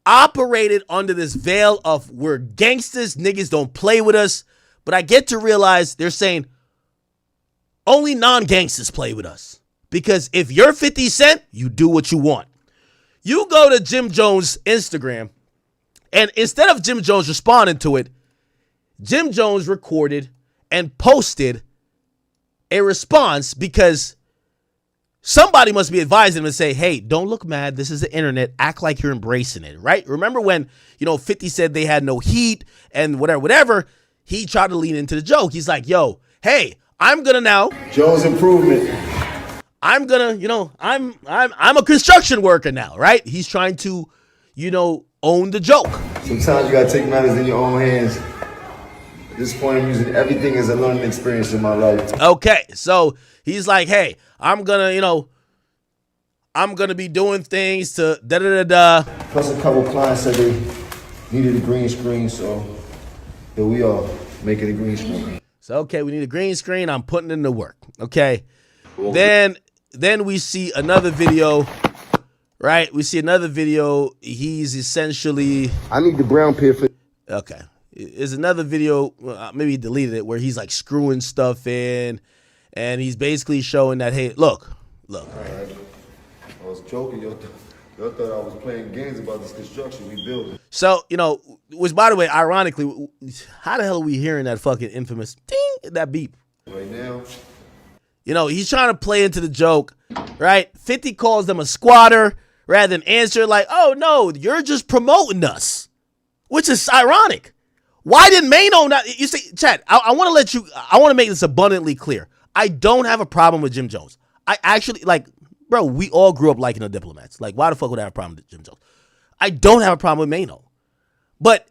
operated under this veil of we're gangsters, niggas don't play with us. But I get to realize they're saying only non-gangsters play with us. Because if you're 50 Cent, you do what you want. You go to Jim Jones' Instagram, and instead of Jim Jones responding to it, Jim Jones recorded and posted a response because somebody must be advising him to say, hey, don't look mad. This is the internet. Act like you're embracing it, right? Remember when, 50 said they had no heat and whatever, he tried to lean into the joke. He's like, yo, hey, I'm going to now. Joe's improvement. I'm going to, I'm a construction worker now, right? He's trying to, own the joke. Sometimes you got to take matters in your own hands. At this point, I'm using everything as a learning experience in my life. Okay, so he's like, hey, I'm gonna be doing things to da-da-da-da. Plus a couple clients said they needed a green screen, so here we are, making a green screen. So, okay, we need a green screen. I'm putting in the work, okay? Then we see another video, right? We see another video. He's essentially... I need the brown pair for... Okay. There's another video, maybe he deleted it, where he's like screwing stuff in. And he's basically showing that, hey, look. All right. I was joking. Y'all thought I was playing games about this construction we building. So, which, by the way, ironically, how the hell are we hearing that fucking infamous ding, that beep? Right now. He's trying to play into the joke, right? 50 calls them a squatter rather than answer like, oh, no, you're just promoting us, which is ironic. Why didn't Mano not? You see, Chad, I want to make this abundantly clear. I don't have a problem with Jim Jones. I actually, bro, we all grew up liking the Diplomats. Like, why the fuck would I have a problem with Jim Jones? I don't have a problem with Mano. But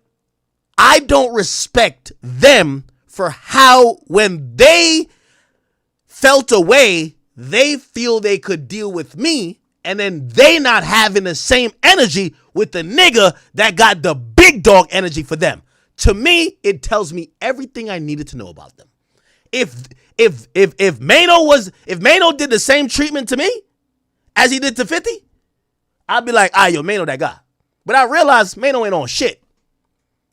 I don't respect them for how, when they felt a way, they feel they could deal with me, and then they not having the same energy with the nigga that got the big dog energy for them. To me, it tells me everything I needed to know about them. If Mano did the same treatment to me as he did to 50, I'd be like, yo, Mano that guy. But I realized Mano ain't on shit.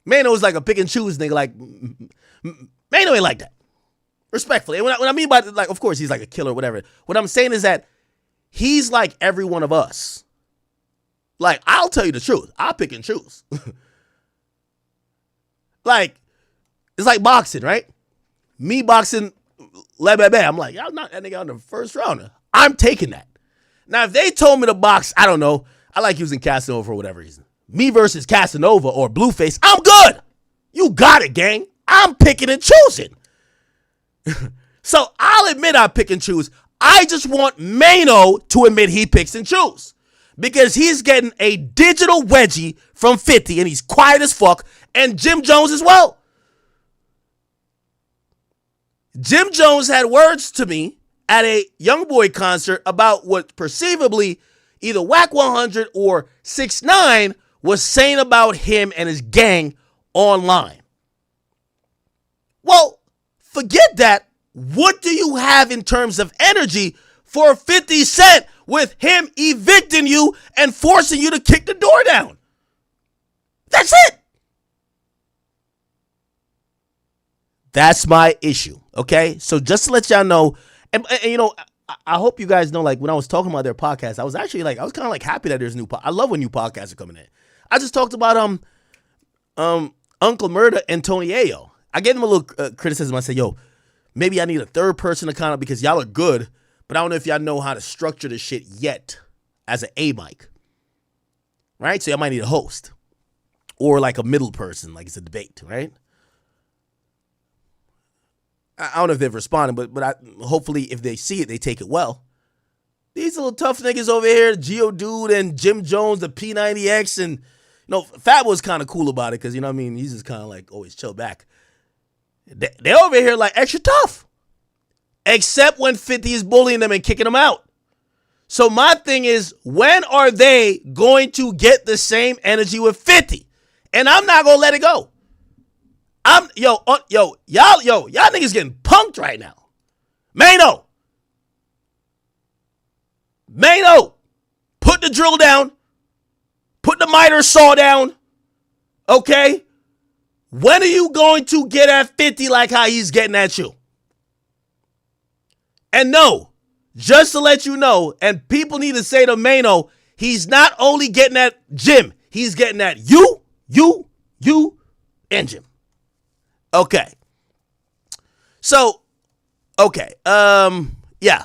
Mano is like a pick and choose nigga. Like, Mano ain't like that. Respectfully. And what I mean by, of course, he's like a killer or whatever. What I'm saying is that he's like every one of us. Like, I'll tell you the truth. I'll pick and choose. It's like boxing, right? Me boxing, I'm like, y'all knocked that nigga out in the first round. I'm taking that. Now, if they told me to box, I don't know. I like using Casanova for whatever reason. Me versus Casanova or Blueface, I'm good. You got it, gang. I'm picking and choosing. So I'll admit I pick and choose. I just want Mano to admit he picks and choose. Because he's getting a digital wedgie from 50 and he's quiet as fuck. And Jim Jones as well. Jim Jones had words to me at a Youngboy concert about what perceivably either Whack 100 or 6ix9ine was saying about him and his gang online. Well, forget that. What do you have in terms of energy for 50 Cent with him evicting you and forcing you to kick the door down? That's it. That's my issue, okay? So just to let y'all know, and you know, I hope you guys know, like, when I was talking about their podcast, I was actually like, I was kind of like happy that there's new I love when new podcasts are coming in. I just talked about Uncle Murda and Tony Ayo. I gave them a little criticism. I said, yo, maybe I need a third person to kind of, because y'all are good, but I don't know if y'all know how to structure the shit yet as an A mic. Right? So y'all might need a host. Or like a middle person, like it's a debate, right? I don't know if they've responded, but hopefully if they see it, they take it well. These little tough niggas over here, Geodude and Jim Jones, the P90X, and, you know, Fat was kind of cool about it because, you know what I mean, he's just kind of like always chill back. They're over here like extra tough. Except when 50 is bullying them and kicking them out. So my thing is, when are they going to get the same energy with 50? And I'm not going to let it go. Y'all niggas getting punked right now. Mano, put the drill down. Put the miter saw down. Okay? When are you going to get at 50 like how he's getting at you? And no, just to let you know, and people need to say to Mano, he's not only getting at Jim, he's getting at you, and Jim. Okay. So, okay. Yeah.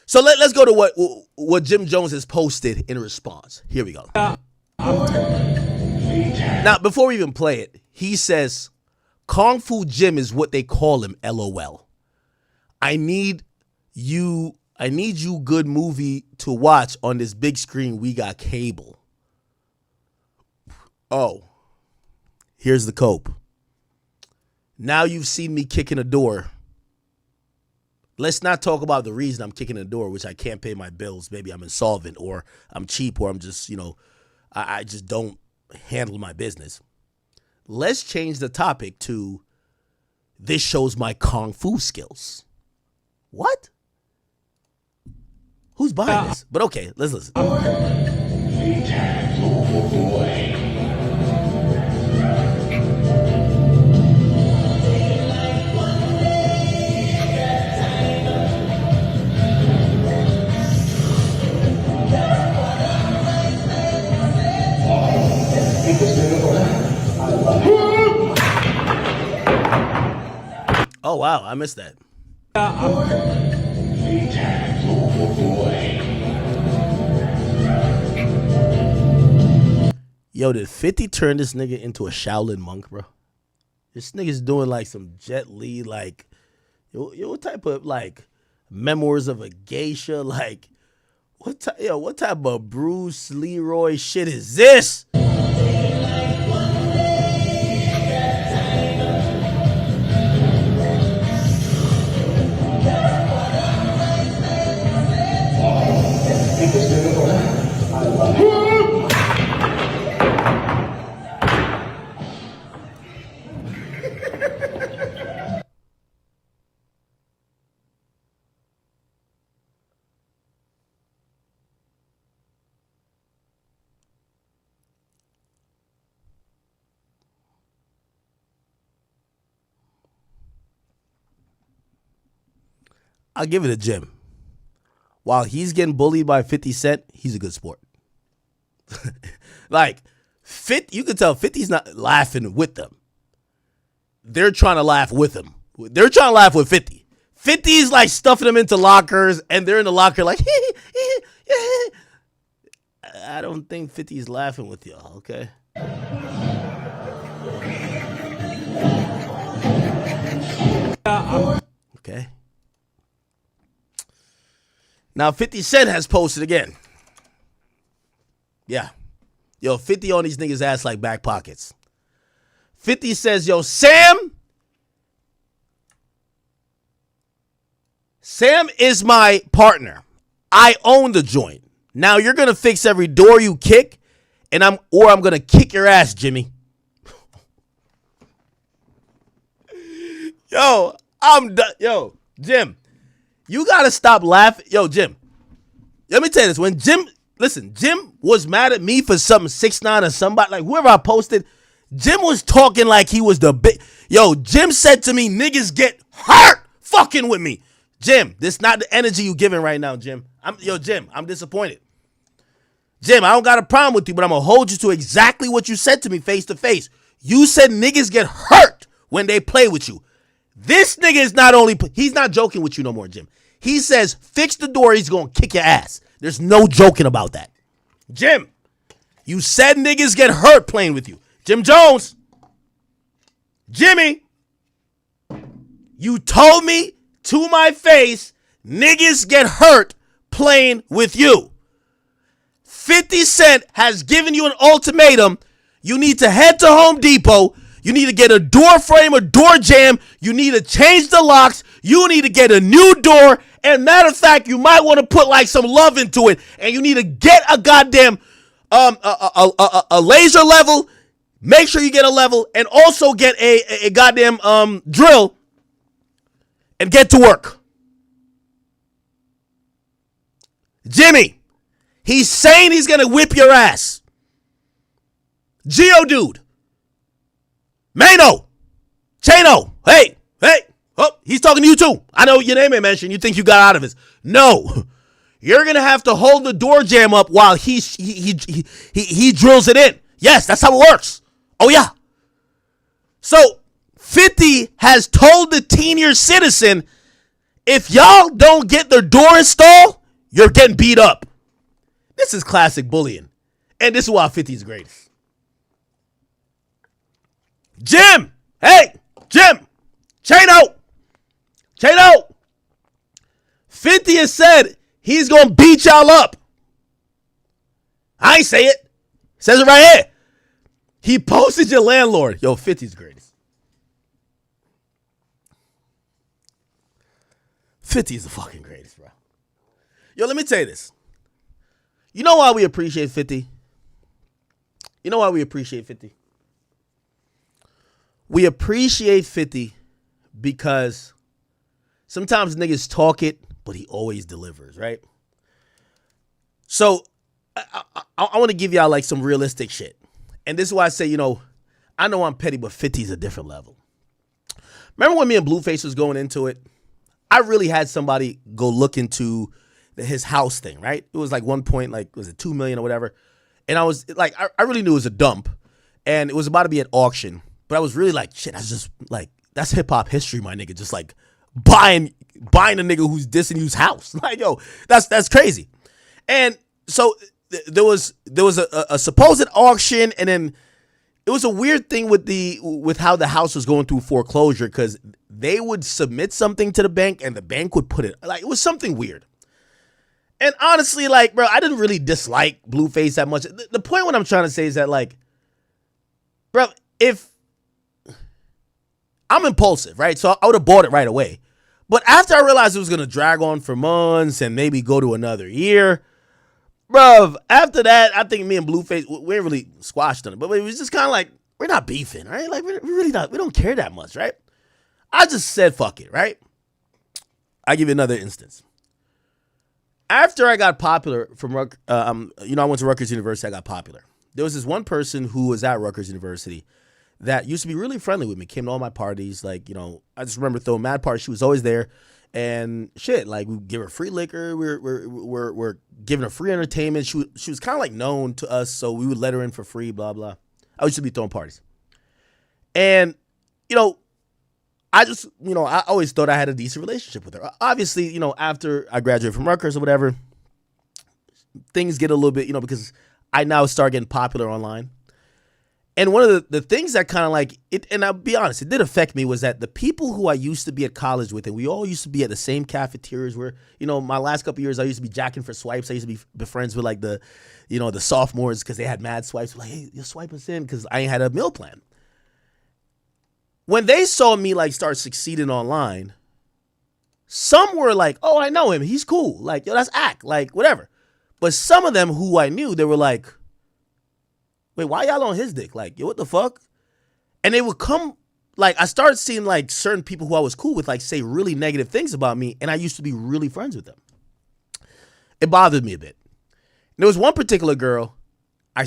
So let's go to what Jim Jones has posted in response. Here we go. Now, before we even play it, he says, Kung Fu Jim is what they call him, LOL. I need you good movie to watch on this big screen. We got cable. Oh, here's the cope. Now you've seen me kicking a door. Let's not talk about the reason I'm kicking a door, which I can't pay my bills. Maybe I'm insolvent or I'm cheap or I'm just, you know, I just don't handle my business. Let's change the topic to this shows my Kung Fu skills. What? Who's behind this? But okay, let's listen. Oh, wow, I missed that. Yo, did 50 turn this nigga into a Shaolin monk, bro? This nigga's doing like some Jet Li, like, yo, what type of, like, memoirs of a geisha? Like, what type of Bruce Leroy shit is this? I'll give it a Jim. While he's getting bullied by 50 Cent, he's a good sport. Like, you can tell 50's not laughing with them. They're trying to laugh with him. They're trying to laugh with 50. 50's like stuffing them into lockers, and they're in the locker like, I don't think 50's laughing with y'all, okay? Okay. Now 50 Cent has posted again. Yeah. Yo, 50 on these niggas' ass like back pockets. 50 says, yo, Sam is my partner. I own the joint. Now you're going to fix every door you kick, and I'm going to kick your ass, Jimmy. Yo, I'm done. Yo, Jim, you got to stop laughing. Yo, Jim, let me tell you this. When Jim was mad at me for something 6ix9ine or somebody, like whoever I posted, Jim was talking like he was the big. Yo, Jim said to me, niggas get hurt fucking with me. Jim, this not the energy you giving right now, Jim. Jim, I'm disappointed. Jim, I don't got a problem with you, but I'm going to hold you to exactly what you said to me face to face. You said niggas get hurt when they play with you. This nigga is not only, he's not joking with you no more, Jim. He says, fix the door, he's going to kick your ass. There's no joking about that. Jim, you said niggas get hurt playing with you. Jim Jones, Jimmy, you told me to my face, niggas get hurt playing with you. 50 Cent has given you an ultimatum. You need to head to Home Depot. You need to get a door frame, a door jamb. You need to change the locks. You need to get a new door. And matter of fact, you might want to put like some love into it. And you need to get a goddamn a laser level. Make sure you get a level and also get a goddamn drill and get to work. Jimmy, he's saying he's going to whip your ass. Geodude. Mano. Chano. Hey. Oh, he's talking to you too. I know your name ain't mentioned. You think you got out of it. No. You're going to have to hold the door jamb up while he drills it in. Yes, that's how it works. Oh, yeah. So, 50 has told the senior citizen, if y'all don't get the door installed, you're getting beat up. This is classic bullying. And this is why 50 is greatest. Jim! Hey! Jim! Chano! 50 has said he's going to beat y'all up. I ain't say it. Says it right here. He posted your landlord. Yo, 50's greatest. 50 is the fucking greatest, bro. Yo, let me tell you this. You know why we appreciate 50? You know why we appreciate 50? We appreciate 50 because sometimes niggas talk it, but he always delivers, right? So I want to give y'all like some realistic shit. And this is why I say, I know I'm petty, but 50 is a different level. Remember when me and Blueface was going into it? I really had somebody go look into his house thing, right? It was like 1 point, like, was it 2 million or whatever? And I was like, I really knew it was a dump. And it was about to be at auction. But I was really like, shit, that's just like, that's hip hop history, my nigga. Just like buying a nigga who's dissing you's house. Like, yo, that's crazy. And so there was a supposed auction, and then it was a weird thing with how the house was going through foreclosure, because they would submit something to the bank and the bank would put it, like, it was something weird. And honestly, like, bro, I didn't really dislike Blueface that much. The point what I'm trying to say is that, like, bro, if I'm impulsive, right? So I would have bought it right away. But after I realized it was going to drag on for months and maybe go to another year, bruv, after that, I think me and Blueface, we ain't really squashed on it. But it was just kind of like, we're not beefing, right? Like, we're really not, we don't care that much, right? I just said, fuck it, right? I give you another instance. After I got popular from, I went to Rutgers University, I got popular. There was this one person who was at Rutgers University that used to be really friendly with me, came to all my parties. Like, I just remember throwing mad parties. She was always there. And shit, like, we give her free liquor. We're giving her free entertainment. She was kind of like known to us, so we would let her in for free, blah, blah. I used to be throwing parties. And, I just, I always thought I had a decent relationship with her. Obviously, after I graduated from Rutgers or whatever, things get a little bit, because I now start getting popular online. And one of the things that kind of like it, and I'll be honest, it did affect me, was that the people who I used to be at college with, and we all used to be at the same cafeterias where, my last couple of years, I used to be jacking for swipes. I used to be friends with like the sophomores because they had mad swipes. Like, hey, you swipe us in because I ain't had a meal plan. When they saw me like start succeeding online, some were like, oh, I know him. He's cool. Like, yo, that's Ak. Like, whatever. But some of them who I knew, they were like, wait, why y'all on his dick? Like, yo, what the fuck? And they would come, like, I started seeing, like, certain people who I was cool with, like, say really negative things about me, and I used to be really friends with them. It bothered me a bit. And there was one particular girl, I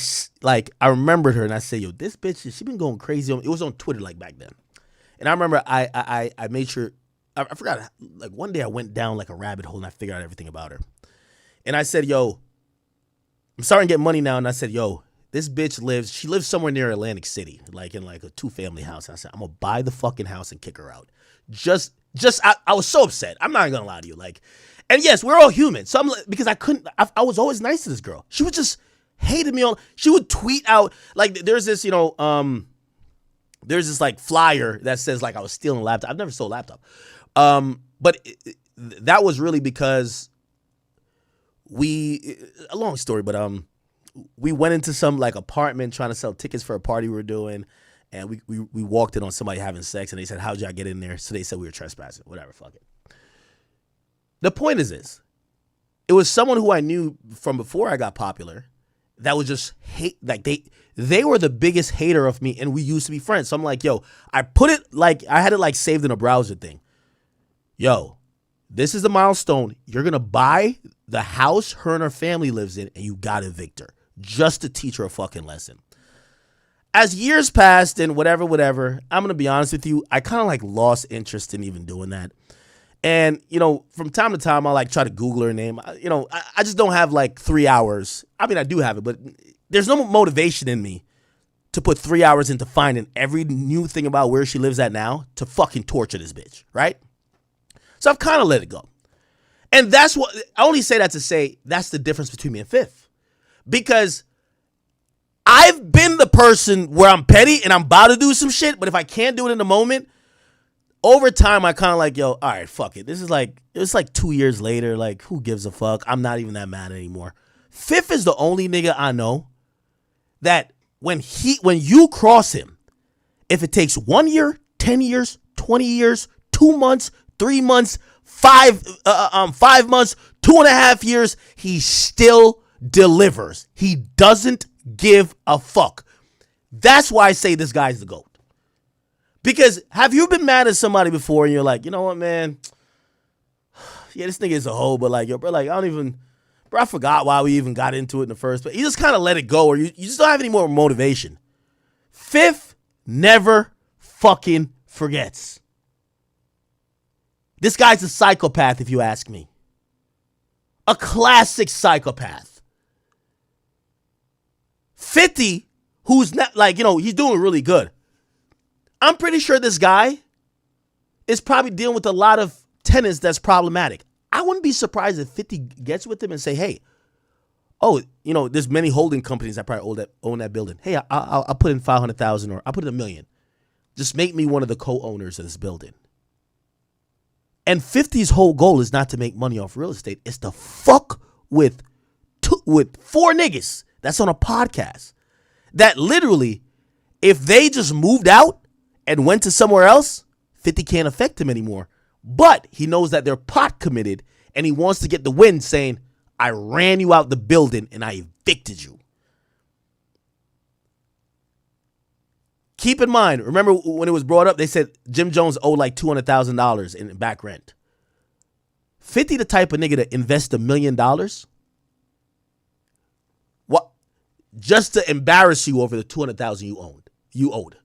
remembered her, and I said, yo, this bitch, she been going crazy. It was on Twitter, like, back then. And I remember I made sure, I forgot, like, one day I went down, like, a rabbit hole, and I figured out everything about her. And I said, yo, I'm starting to get money now, and I said, yo, this bitch she lives somewhere near Atlantic City, like in like a 2-family house. And I said, I'm gonna buy the fucking house and kick her out. I was so upset. I'm not gonna lie to you. Like, and yes, we're all human. So because I was always nice to this girl. She would just hated me she would tweet out, like, there's this, there's this like flyer that says like I was stealing a laptop. I've never sold a laptop. But that was really because a long story, but, we went into some like apartment trying to sell tickets for a party we were doing, and we walked in on somebody having sex, and they said, how'd y'all get in there? So they said we were trespassing. Whatever, fuck it. The point is this. It was someone who I knew from before I got popular that was just hate, like they were the biggest hater of me, and we used to be friends. So I'm like, yo, I had it like saved in a browser thing. Yo, this is the milestone. You're going to buy the house her and her family lives in, and you got to evict her. Just to teach her a fucking lesson. As years passed and whatever, I'm going to be honest with you, I kind of like lost interest in even doing that. And, from time to time, I'll like try to Google her name. I just don't have like 3 hours. I mean, I do have it, but there's no motivation in me to put 3 hours into finding every new thing about where she lives at now to fucking torture this bitch, right? So I've kind of let it go. And that's what, I only say that to say that's the difference between me and Fifth. Because I've been the person where I'm petty and I'm about to do some shit, but if I can't do it in the moment, over time I kind of like, yo, all right, fuck it. It's like 2 years later, like, who gives a fuck? I'm not even that mad anymore. Fifth is the only nigga I know that when you cross him, if it takes 1 year, 10 years, 20 years, 2 months, 3 months, 5 months, 2.5 years, he still delivers. He doesn't give a fuck. That's why I say this guy's the GOAT. Because have you been mad at somebody before and you're like, you know what, man? Yeah, this nigga is a hoe, but like, yo, bro, like, I forgot why we even got into it in the first place. You just kind of let it go, or you just don't have any more motivation. Fifth never fucking forgets. This guy's a psychopath, if you ask me. A classic psychopath. 50, who's not like, he's doing really good. I'm pretty sure this guy is probably dealing with a lot of tenants that's problematic. I wouldn't be surprised if 50 gets with him and say, hey, there's many holding companies that probably own that building. Hey, I'll put in 500,000 or I'll put in $1 million. Just make me one of the co-owners of this building. And 50's whole goal is not to make money off real estate. It's to fuck with 4 niggas that's on a podcast that literally, if they just moved out and went to somewhere else, 50 can't affect him anymore. But he knows that they're pot committed, and he wants to get the win saying, I ran you out the building and I evicted you. Keep in mind, remember when it was brought up, they said Jim Jones owed like $200,000 in back rent. 50 the type of nigga to invest $1 million? What? Just to embarrass you over the $200,000 you owed.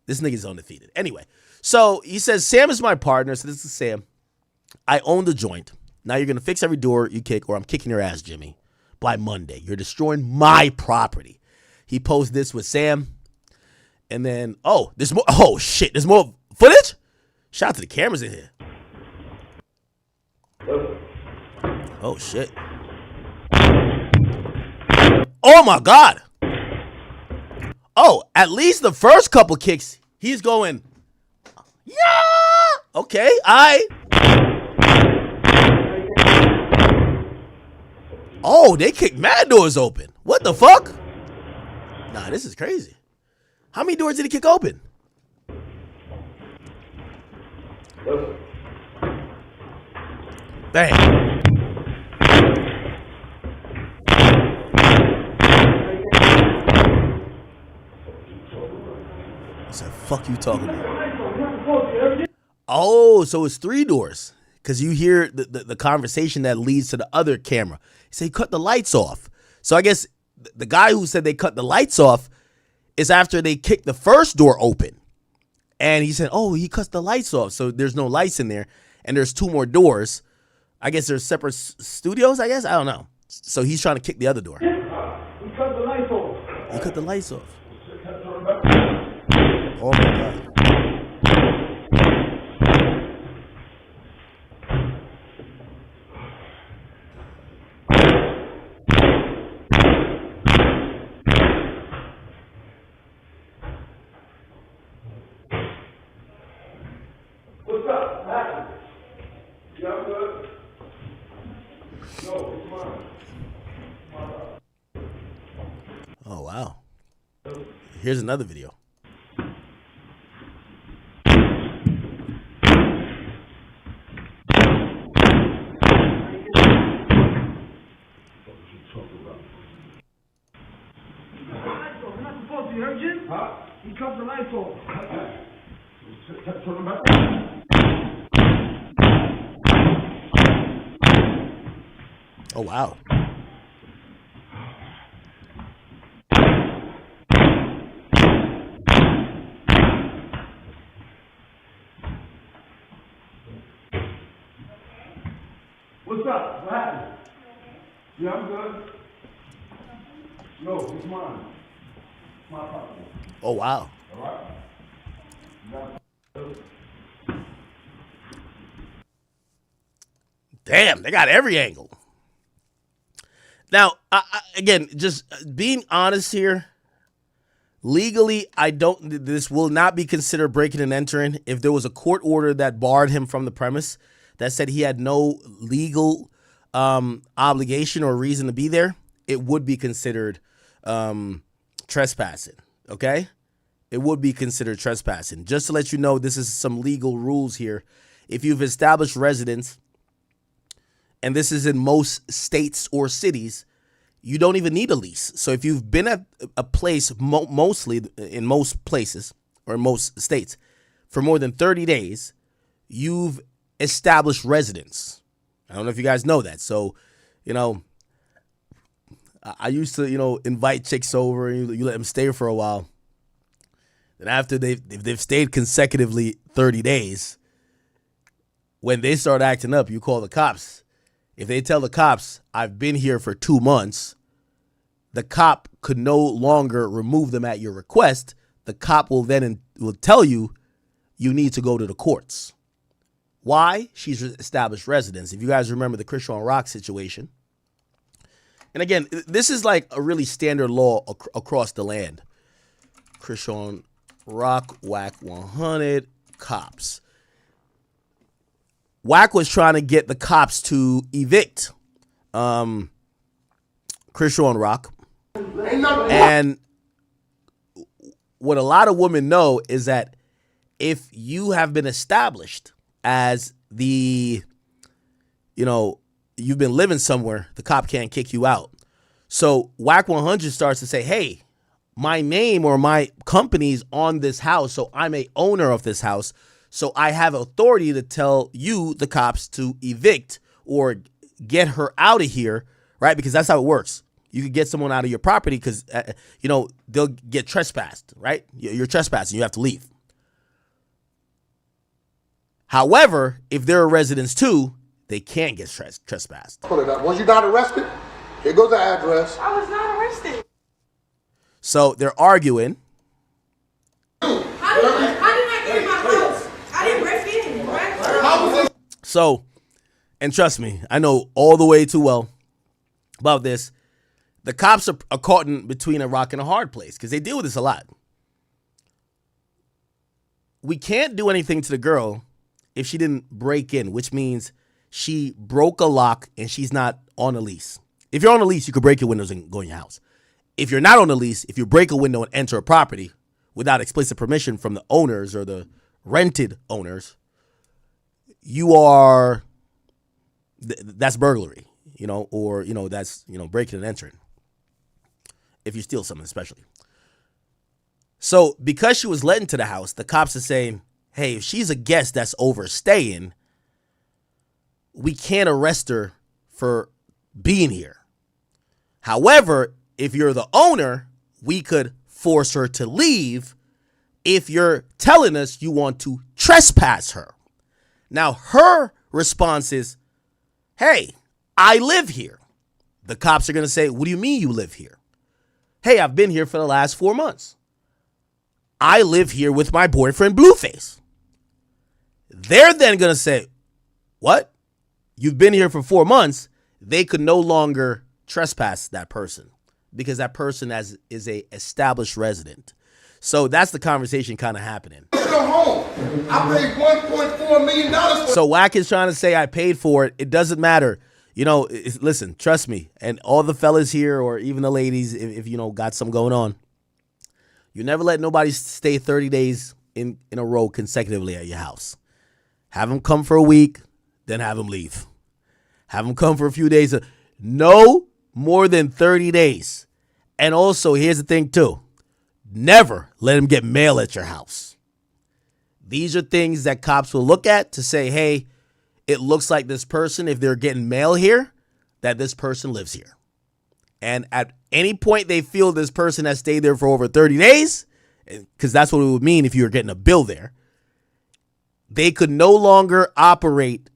This nigga's undefeated. Anyway, so he says, Sam is my partner. So this is Sam. I own the joint. Now you're going to fix every door you kick, or I'm kicking your ass, Jimmy, by Monday. You're destroying my property. He posted this with Sam. And then, there's more. Oh, shit. There's more footage? Shout out to the cameras in here. Oh, shit. Oh, my God. Oh, at least the first couple kicks, he's going, yeah. Okay, Oh, they kicked mad doors open. What the fuck? Nah, this is crazy. How many doors did he kick open? Bang. He said, fuck you talking about? Oh, so it's 3 doors. Because you hear the conversation that leads to the other camera. He said he cut the lights off. So I guess the guy who said they cut the lights off is after they kicked the first door open. And he said, oh, he cut the lights off. So there's no lights in there. And there's 2 more doors. I guess there's separate studios, I guess. I don't know. So he's trying to kick the other door. He cut the lights off. He cut the lights off. Oh, my God. What's up? What happened? Yeah, I'm good. No, it's mine. Oh, wow. Here's another video. We're not supposed to, you heard you? Huh? He cut the lights off. Oh, wow. What's up? What happened? Yeah, I'm good. No, it's mine. It's my property. Oh, wow. All right? Damn, they got every angle. Now, again, just being honest here, legally, this will not be considered breaking and entering. If there was a court order that barred him from the premise, that said he had no legal obligation or reason to be there, it would be considered trespassing, okay? It would be considered trespassing. Just to let you know, this is some legal rules here. If you've established residence, and this is in most states or cities, you don't even need a lease. So if you've been at a place, mostly in most places or in most states, for more than 30 days, you've established residence. I don't know if you guys know that. So, I used to, invite chicks over and you let them stay for a while. Then after they've stayed consecutively 30 days, when they start acting up, you call the cops. If they tell the cops, I've been here for 2 months, the cop could no longer remove them at your request. The cop will tell you, you need to go to the courts. Why? She's established residence. If you guys remember the Krishan Rock situation. And again, this is like a really standard law across the land. Krishan Rock, whack 100, cops. Wack was trying to get the cops to evict Krishan Rock. And what a lot of women know is that if you have been established as you've been living somewhere, the cop can't kick you out. So Wack 100 starts to say, hey, my name or my company's on this house, so I'm a owner of this house. So I have authority to tell you, the cops, to evict or get her out of here, right? Because that's how it works. You could get someone out of your property because, they'll get trespassed, right? You're trespassing. You have to leave. However, if they're a residence too, they can't get trespassed. Pull it up. Was you not arrested? Here goes the address. I was not arrested. So they're arguing. How did I get in my house? I didn't break in, right? So, and trust me, I know all the way too well about this. The cops are caught in between a rock and a hard place because they deal with this a lot. We can't do anything to the girl if she didn't break in, which means she broke a lock and she's not on a lease. If you're on a lease, you could break your windows and go in your house. If you're not on a lease, if you break a window and enter a property without explicit permission from the owners or the rented owners, you are, that's burglary, or, that's, breaking and entering. If you steal something, especially. So because she was let into the house, the cops are saying, hey, if she's a guest that's overstaying, we can't arrest her for being here. However, if you're the owner, we could force her to leave if you're telling us you want to trespass her. Now, her response is, hey, I live here. The cops are going to say, what do you mean you live here? Hey, I've been here for the last 4 months. I live here with my boyfriend, Blueface. They're then going to say, what? You've been here for 4 months. They could no longer trespass that person because that person is a established resident. So that's the conversation kind of happening. Go home. I paid $1.4 million for So Wack is trying to say I paid for it. It doesn't matter. Listen, trust me. And all the fellas here or even the ladies, if got something going on, you never let nobody stay 30 days in a row consecutively at your house. Have them come for a week, then have them leave. Have them come for a few days. No more than 30 days. And also, here's the thing, too. Never let them get mail at your house. These are things that cops will look at to say, hey, it looks like this person, if they're getting mail here, that this person lives here. And at any point they feel this person has stayed there for over 30 days, because that's what it would mean if you were getting a bill there, they could no longer operate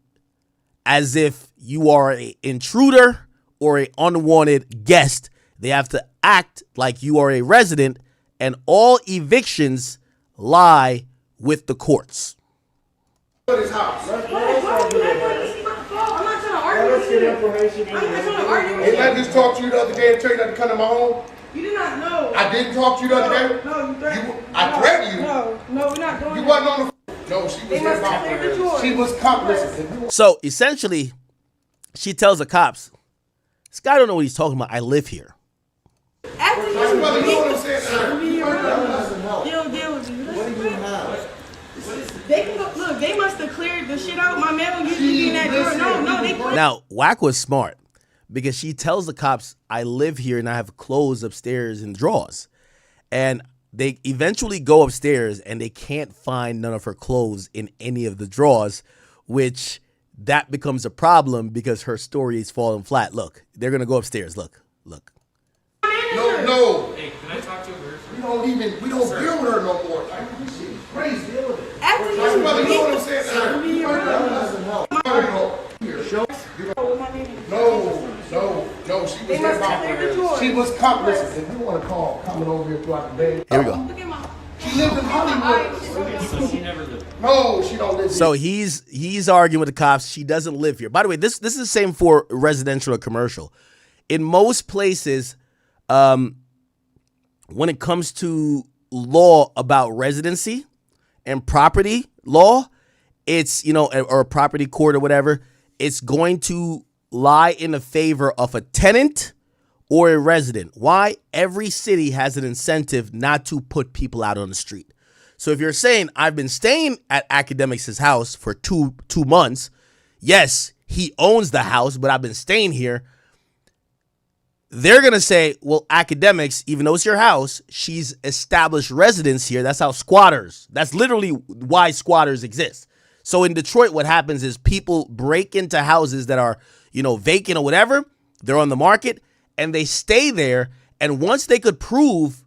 as if you are an intruder or an unwanted guest. They have to act like you are a resident, and all evictions lie with the courts. his house. I'm not trying to argue with you. I'm not trying to argue with Didn't I you. just talk to you the other day and tell you not to come to my home? You did not know. I didn't talk to you the other day? No, you threatened. I threatened you. No, we're not doing You that. wasn't on the. No, she was They must have cleared the door. She was complicit. So essentially, she tells the cops, this guy don't know what he's talking about. I live here. After You you know what I'm saying? you don't deal with me. What do you have? They can go, look, they must have cleared the shit out. My man will usually be in that door. No, they cleared. Now, Wack was smart because she tells the cops, I live here and I have clothes upstairs in drawers. And they eventually go upstairs and they can't find none of her clothes in any of the drawers, which that becomes a problem because her story is falling flat. Look, they're going to go upstairs. Look. No. Hey, can I talk to her? We don't deal with her no more. Like, this shit is crazy. After you You know what I'm beat saying? No, she was They must have cleared the door. She was complicit. If you want to call coming over here throughout the day. Here we go. Look at my. She lived in Hollywood. So she never lived. No, she don't live So here. he's arguing with the cops. She doesn't live here. By the way, this is the same for residential or commercial. In most places, when it comes to law about residency and property law, it's, or a property court or whatever, it's going to lie in the favor of a tenant or a resident. Why? Every city has an incentive not to put people out on the street. So if you're saying, I've been staying at Akademiks' house for two months, yes, he owns the house, but I've been staying here. They're going to say, well, Akademiks, even though it's your house, she's established residence here. That's how squatters, that's literally why squatters exist. So in Detroit, what happens is people break into houses that are, vacant or whatever. They're on the market and they stay there. And once they could prove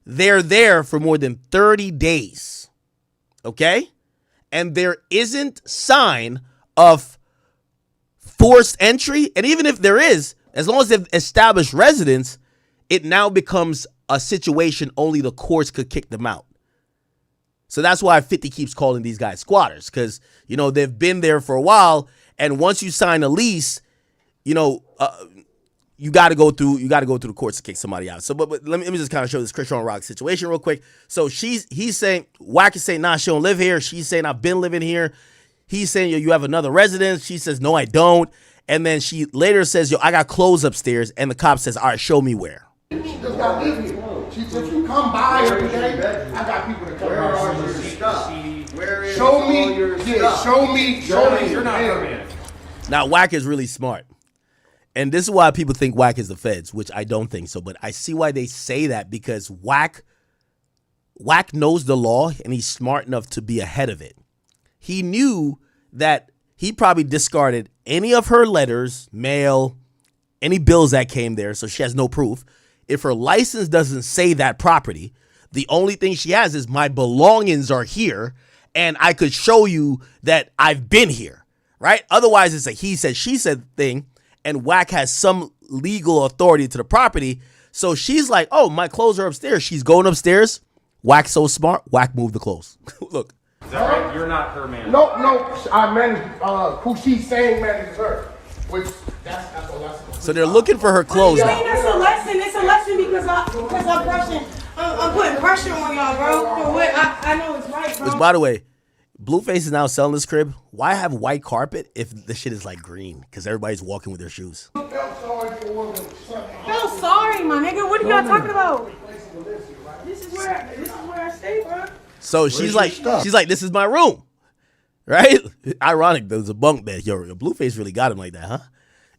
they're there for more than 30 days, okay, and there isn't sign of forced entry, and even if there is, as long as they've established residence, it now becomes a situation only the courts could kick them out. So that's why 50 keeps calling these guys squatters, because, they've been there for a while. And once you sign a lease, you got to go through the courts to kick somebody out. So, but let me just kind of show this Christian Rock situation real quick. So he's saying, Wack is saying, nah, she don't live here. She's saying, I've been living here. He's saying, yo, you have another residence. She says, no, I don't. And then she later says, yo, I got clothes upstairs. And the cop says, all right, show me where. She just got live here. She said, if you come by every day, I got people to come Where by. are your stuff? Where is Show all me, your yeah, stuff? show me. You're not her man. Now, Wack is really smart. And this is why people think Wack is the feds, which I don't think so. But I see why they say that, because Wack knows the law and he's smart enough to be ahead of it. He knew that he probably discarded any of her letters, mail, any bills that came there, so she has no proof. If her license doesn't say that property, the only thing she has is my belongings are here, and I could show you that I've been here, right? Otherwise, it's a he said, she said thing, and Wack has some legal authority to the property. So she's like, oh, my clothes are upstairs. She's going upstairs. Wack's so smart. Wack moved the clothes. Look. Is that right? You're not her man. No, I manage, who she's saying manages her. Which, that's a lesson. So they're looking for her clothes I mean, now. that's a lesson. It's a lesson because I'm putting pressure on y'all, bro. For what I know it's right, bro. Which, by the way, Blueface is now selling this crib. Why have white carpet if the shit is like green? Because everybody's walking with their shoes. Feel sorry, my nigga. What are y'all talking about? This is where I stay, bro. So she's like, this is my room, right? Ironic, there was a bunk bed. Yo, Blueface really got him like that, huh?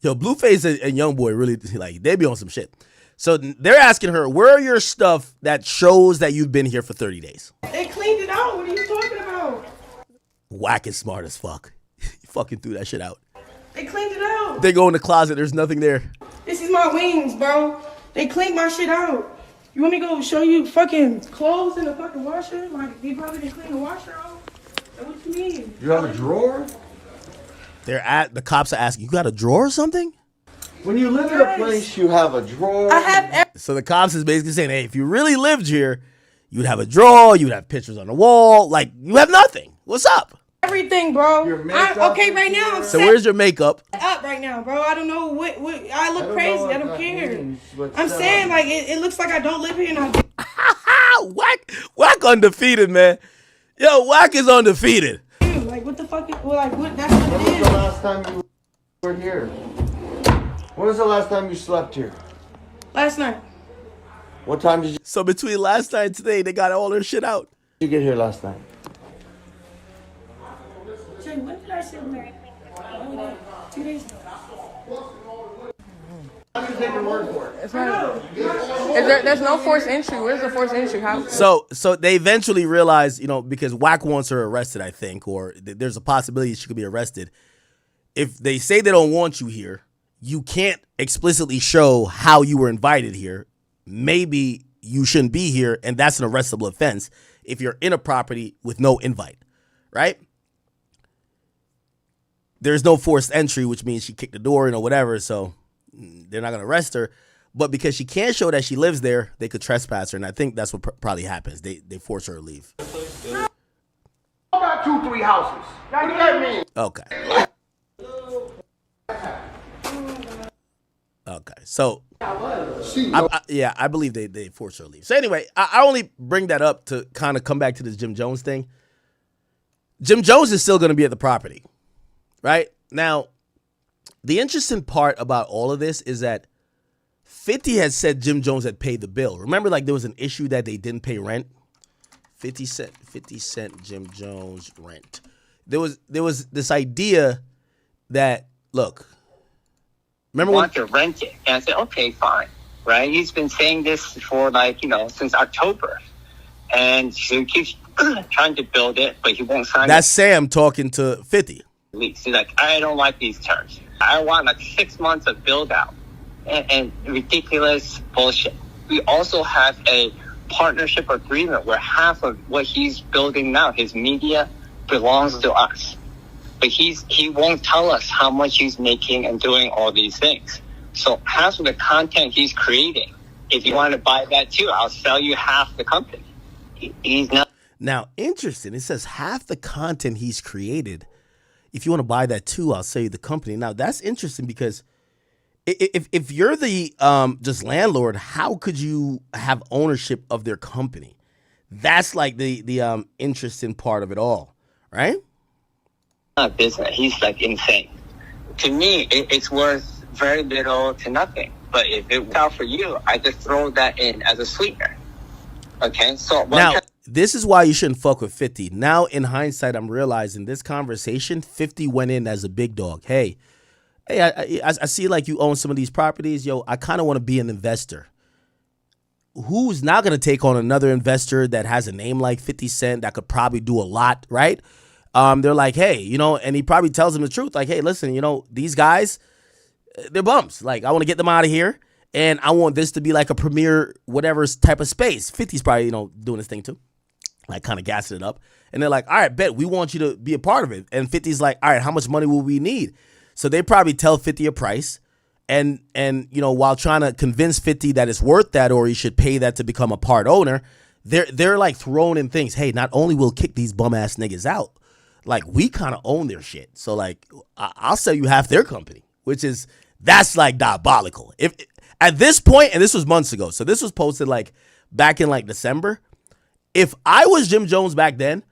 Yo, Blueface and Youngboy really, like, they be on some shit. So they're asking her, where are your stuff that shows that you've been here for 30 days? They cleaned it out. What are you talking about? Wack is smart as fuck. He fucking threw that shit out. They cleaned it out. They go in the closet, there's nothing there. This is my wings, bro. They cleaned my shit out. You want me to go show you fucking clothes in the fucking washer? Like, they probably didn't clean the washer out? Like, what you mean? You have a drawer? The cops are asking, you got a drawer or something? When you live in a place, you have a drawer. I have So the cops is basically saying, hey, if you really lived here, you'd have a drawer, you'd have pictures on the wall. Like, you have nothing. What's up? everything, bro. Your makeup, Okay, right now I'm So set where's your makeup? up right now, bro. I don't know what I look crazy. I don't care. But I'm saying like it looks like I don't live here and Wack undefeated, man. Yo, Wack is undefeated. I do. Like what the fuck? Like what? That's what When it was is. the last time you were here? When was the last time you slept here? Last night. What time did So between last night and today, they got all their shit out. you get here last night? Jay, when did I sit there? 2 days ago. I'm just taking word for it. It's not. There's no forced entry. Where's the forced entry? How? So they eventually realized, because Wack wants her arrested, I think, or there's a possibility she could be arrested. If they say they don't want you here, you can't explicitly show how you were invited here. Maybe you shouldn't be here, and that's an arrestable offense if you're in a property with no invite, right? There's no forced entry, which means she kicked the door in or whatever, so they're not going to arrest her. But because she can't show that she lives there, they could trespass her, and I think that's what probably happens. They force her to leave. About 2-3 houses. What does that mean? Okay. Okay, so I believe they forced her to leave. So anyway, I only bring that up to kind of come back to this Jim Jones thing. Jim Jones is still going to be at the property, right? Now, the interesting part about all of this is that 50 had said Jim Jones had paid the bill. Remember, like there was an issue that they didn't pay rent. 50 Cent Jim Jones rent. There was this idea that, look, remember want to rent it. And I said, okay, fine. Right? He's been saying this for since October. And so he keeps trying to build it, but he won't sign that's Sam talking to 50. lease. He's like, I don't like these terms. I want like 6 months of build out and ridiculous bullshit. We also have a partnership agreement where half of what he's building now, his media, belongs to us. But he won't tell us how much he's making and doing all these things. So half of the content he's creating, if you want to buy that too, I'll sell you half the company. He's not. Now, interesting. It says half the content he's created. If you want to buy that too, I'll sell you the company. Now, that's interesting because if you're the just landlord, how could you have ownership of their company? That's like the interesting part of it all, right? Not business. He's like insane. To me, it's worth very little to nothing. But if it works out for you, I just throw that in as a sweetener. Okay, so now this is why you shouldn't fuck with 50. Now in hindsight, I'm realizing this conversation, 50 went in as a big dog. Hey, I see like you own some of these properties. Yo, I kind of want to be an investor. Who's not going to take on another investor that has a name like 50 Cent that could probably do a lot, right? They're like, hey, and he probably tells them the truth. Like, hey, listen, these guys, they're bums. Like, I want to get them out of here. And I want this to be like a premier whatever type of space. 50's probably, doing his thing too. Like kind of gassing it up. And they're like, all right, bet, we want you to be a part of it. And 50's like, all right, how much money will we need? So they probably tell 50 a price. And while trying to convince 50 that it's worth that or he should pay that to become a part owner, they're like throwing in things. Hey, not only will kick these bum ass niggas out, like we kind of own their shit. So like I'll sell you half their company, that's like diabolical. If at this point, and this was months ago, so this was posted like back in like December. If I was Jim Jones back then,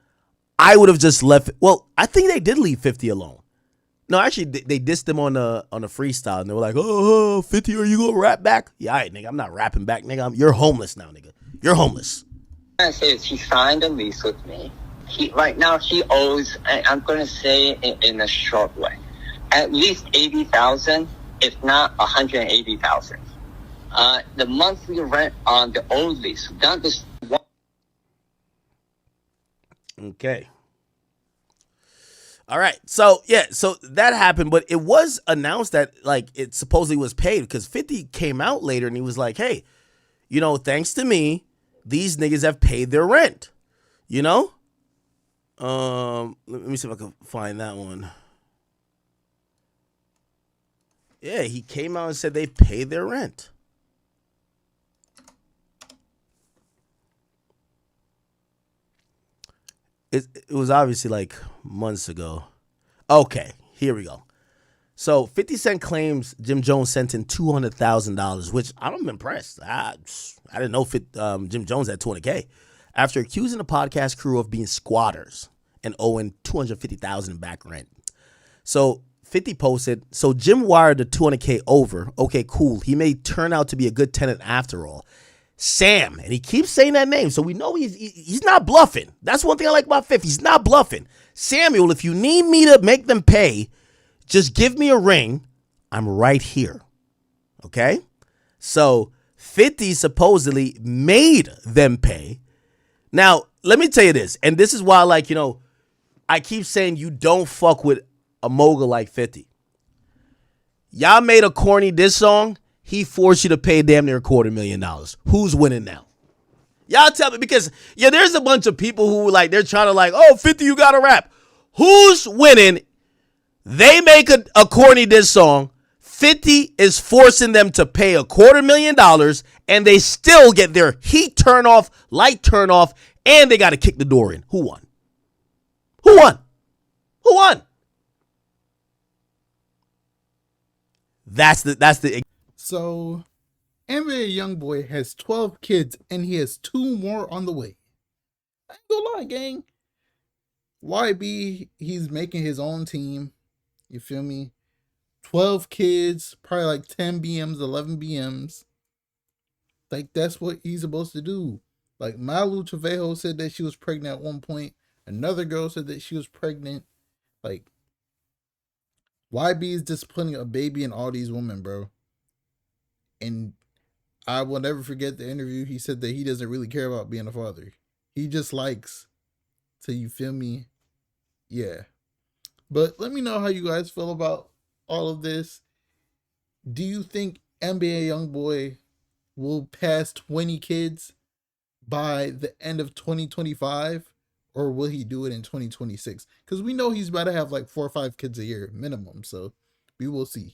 I would have just left. Well, I think they did leave 50 alone. No, actually, they dissed him on the freestyle, and they were like, "Oh, 50, are you gonna rap back?" Yeah, all right, nigga, I'm not rapping back, nigga. You're homeless now, nigga. You're homeless. What I'm saying is he signed a lease with me. Right now he owes. I'm gonna say it in a short way, at least 80,000, if not 180,000. The monthly rent on the old lease, not this one. Okay. All right. So that happened, but it was announced that like it supposedly was paid because 50 came out later and he was like, hey, thanks to me, these niggas have paid their rent. Let me see if I can find that one. Yeah, he came out and said they paid their rent. It was obviously like months ago. Okay, here we go. So 50 Cent claims Jim Jones sent in $200,000, which I'm impressed. I didn't know Jim Jones had $200K after accusing the podcast crew of being squatters and owing $250,000 in back rent. So 50 posted, so Jim wired the $200K over. Okay, cool. He may turn out to be a good tenant after all. Sam, and he keeps saying that name, so we know he's not bluffing. That's one thing I like about 50. He's not bluffing. Samuel, if you need me to make them pay, just give me a ring. I'm right here. Okay? So 50 supposedly made them pay. Now, let me tell you this, and this is why, like, I keep saying you don't fuck with a mogul like 50. Y'all made a corny diss song. He forced you to pay damn near $250,000. Who's winning now? Y'all tell me, because there's a bunch of people who like they're trying to like, oh, 50, you gotta rap. Who's winning? They make a corny diss song. 50 is forcing them to pay $250,000, and they still get their heat turn off, light turn off, and they got to kick the door in. Who won? Who won? Who won? That's the. So, NBA Youngboy has 12 kids, and he has 2 more on the way. I ain't gonna lie, gang. YB, he's making his own team. You feel me? 12 kids, probably like 10 BMs, 11 BMs. Like, that's what he's supposed to do. Like, Malu Trevejo said that she was pregnant at one point. Another girl said that she was pregnant. Like, YB is disciplining a baby and all these women, bro. And I will never forget the interview. He said that he doesn't really care about being a father. He just likes to, you feel me? Yeah. But let me know how you guys feel about all of this. Do you think NBA Youngboy will pass 20 kids by the end of 2025? Or will he do it in 2026? Because we know he's about to have like 4 or 5 kids a year minimum. So we will see.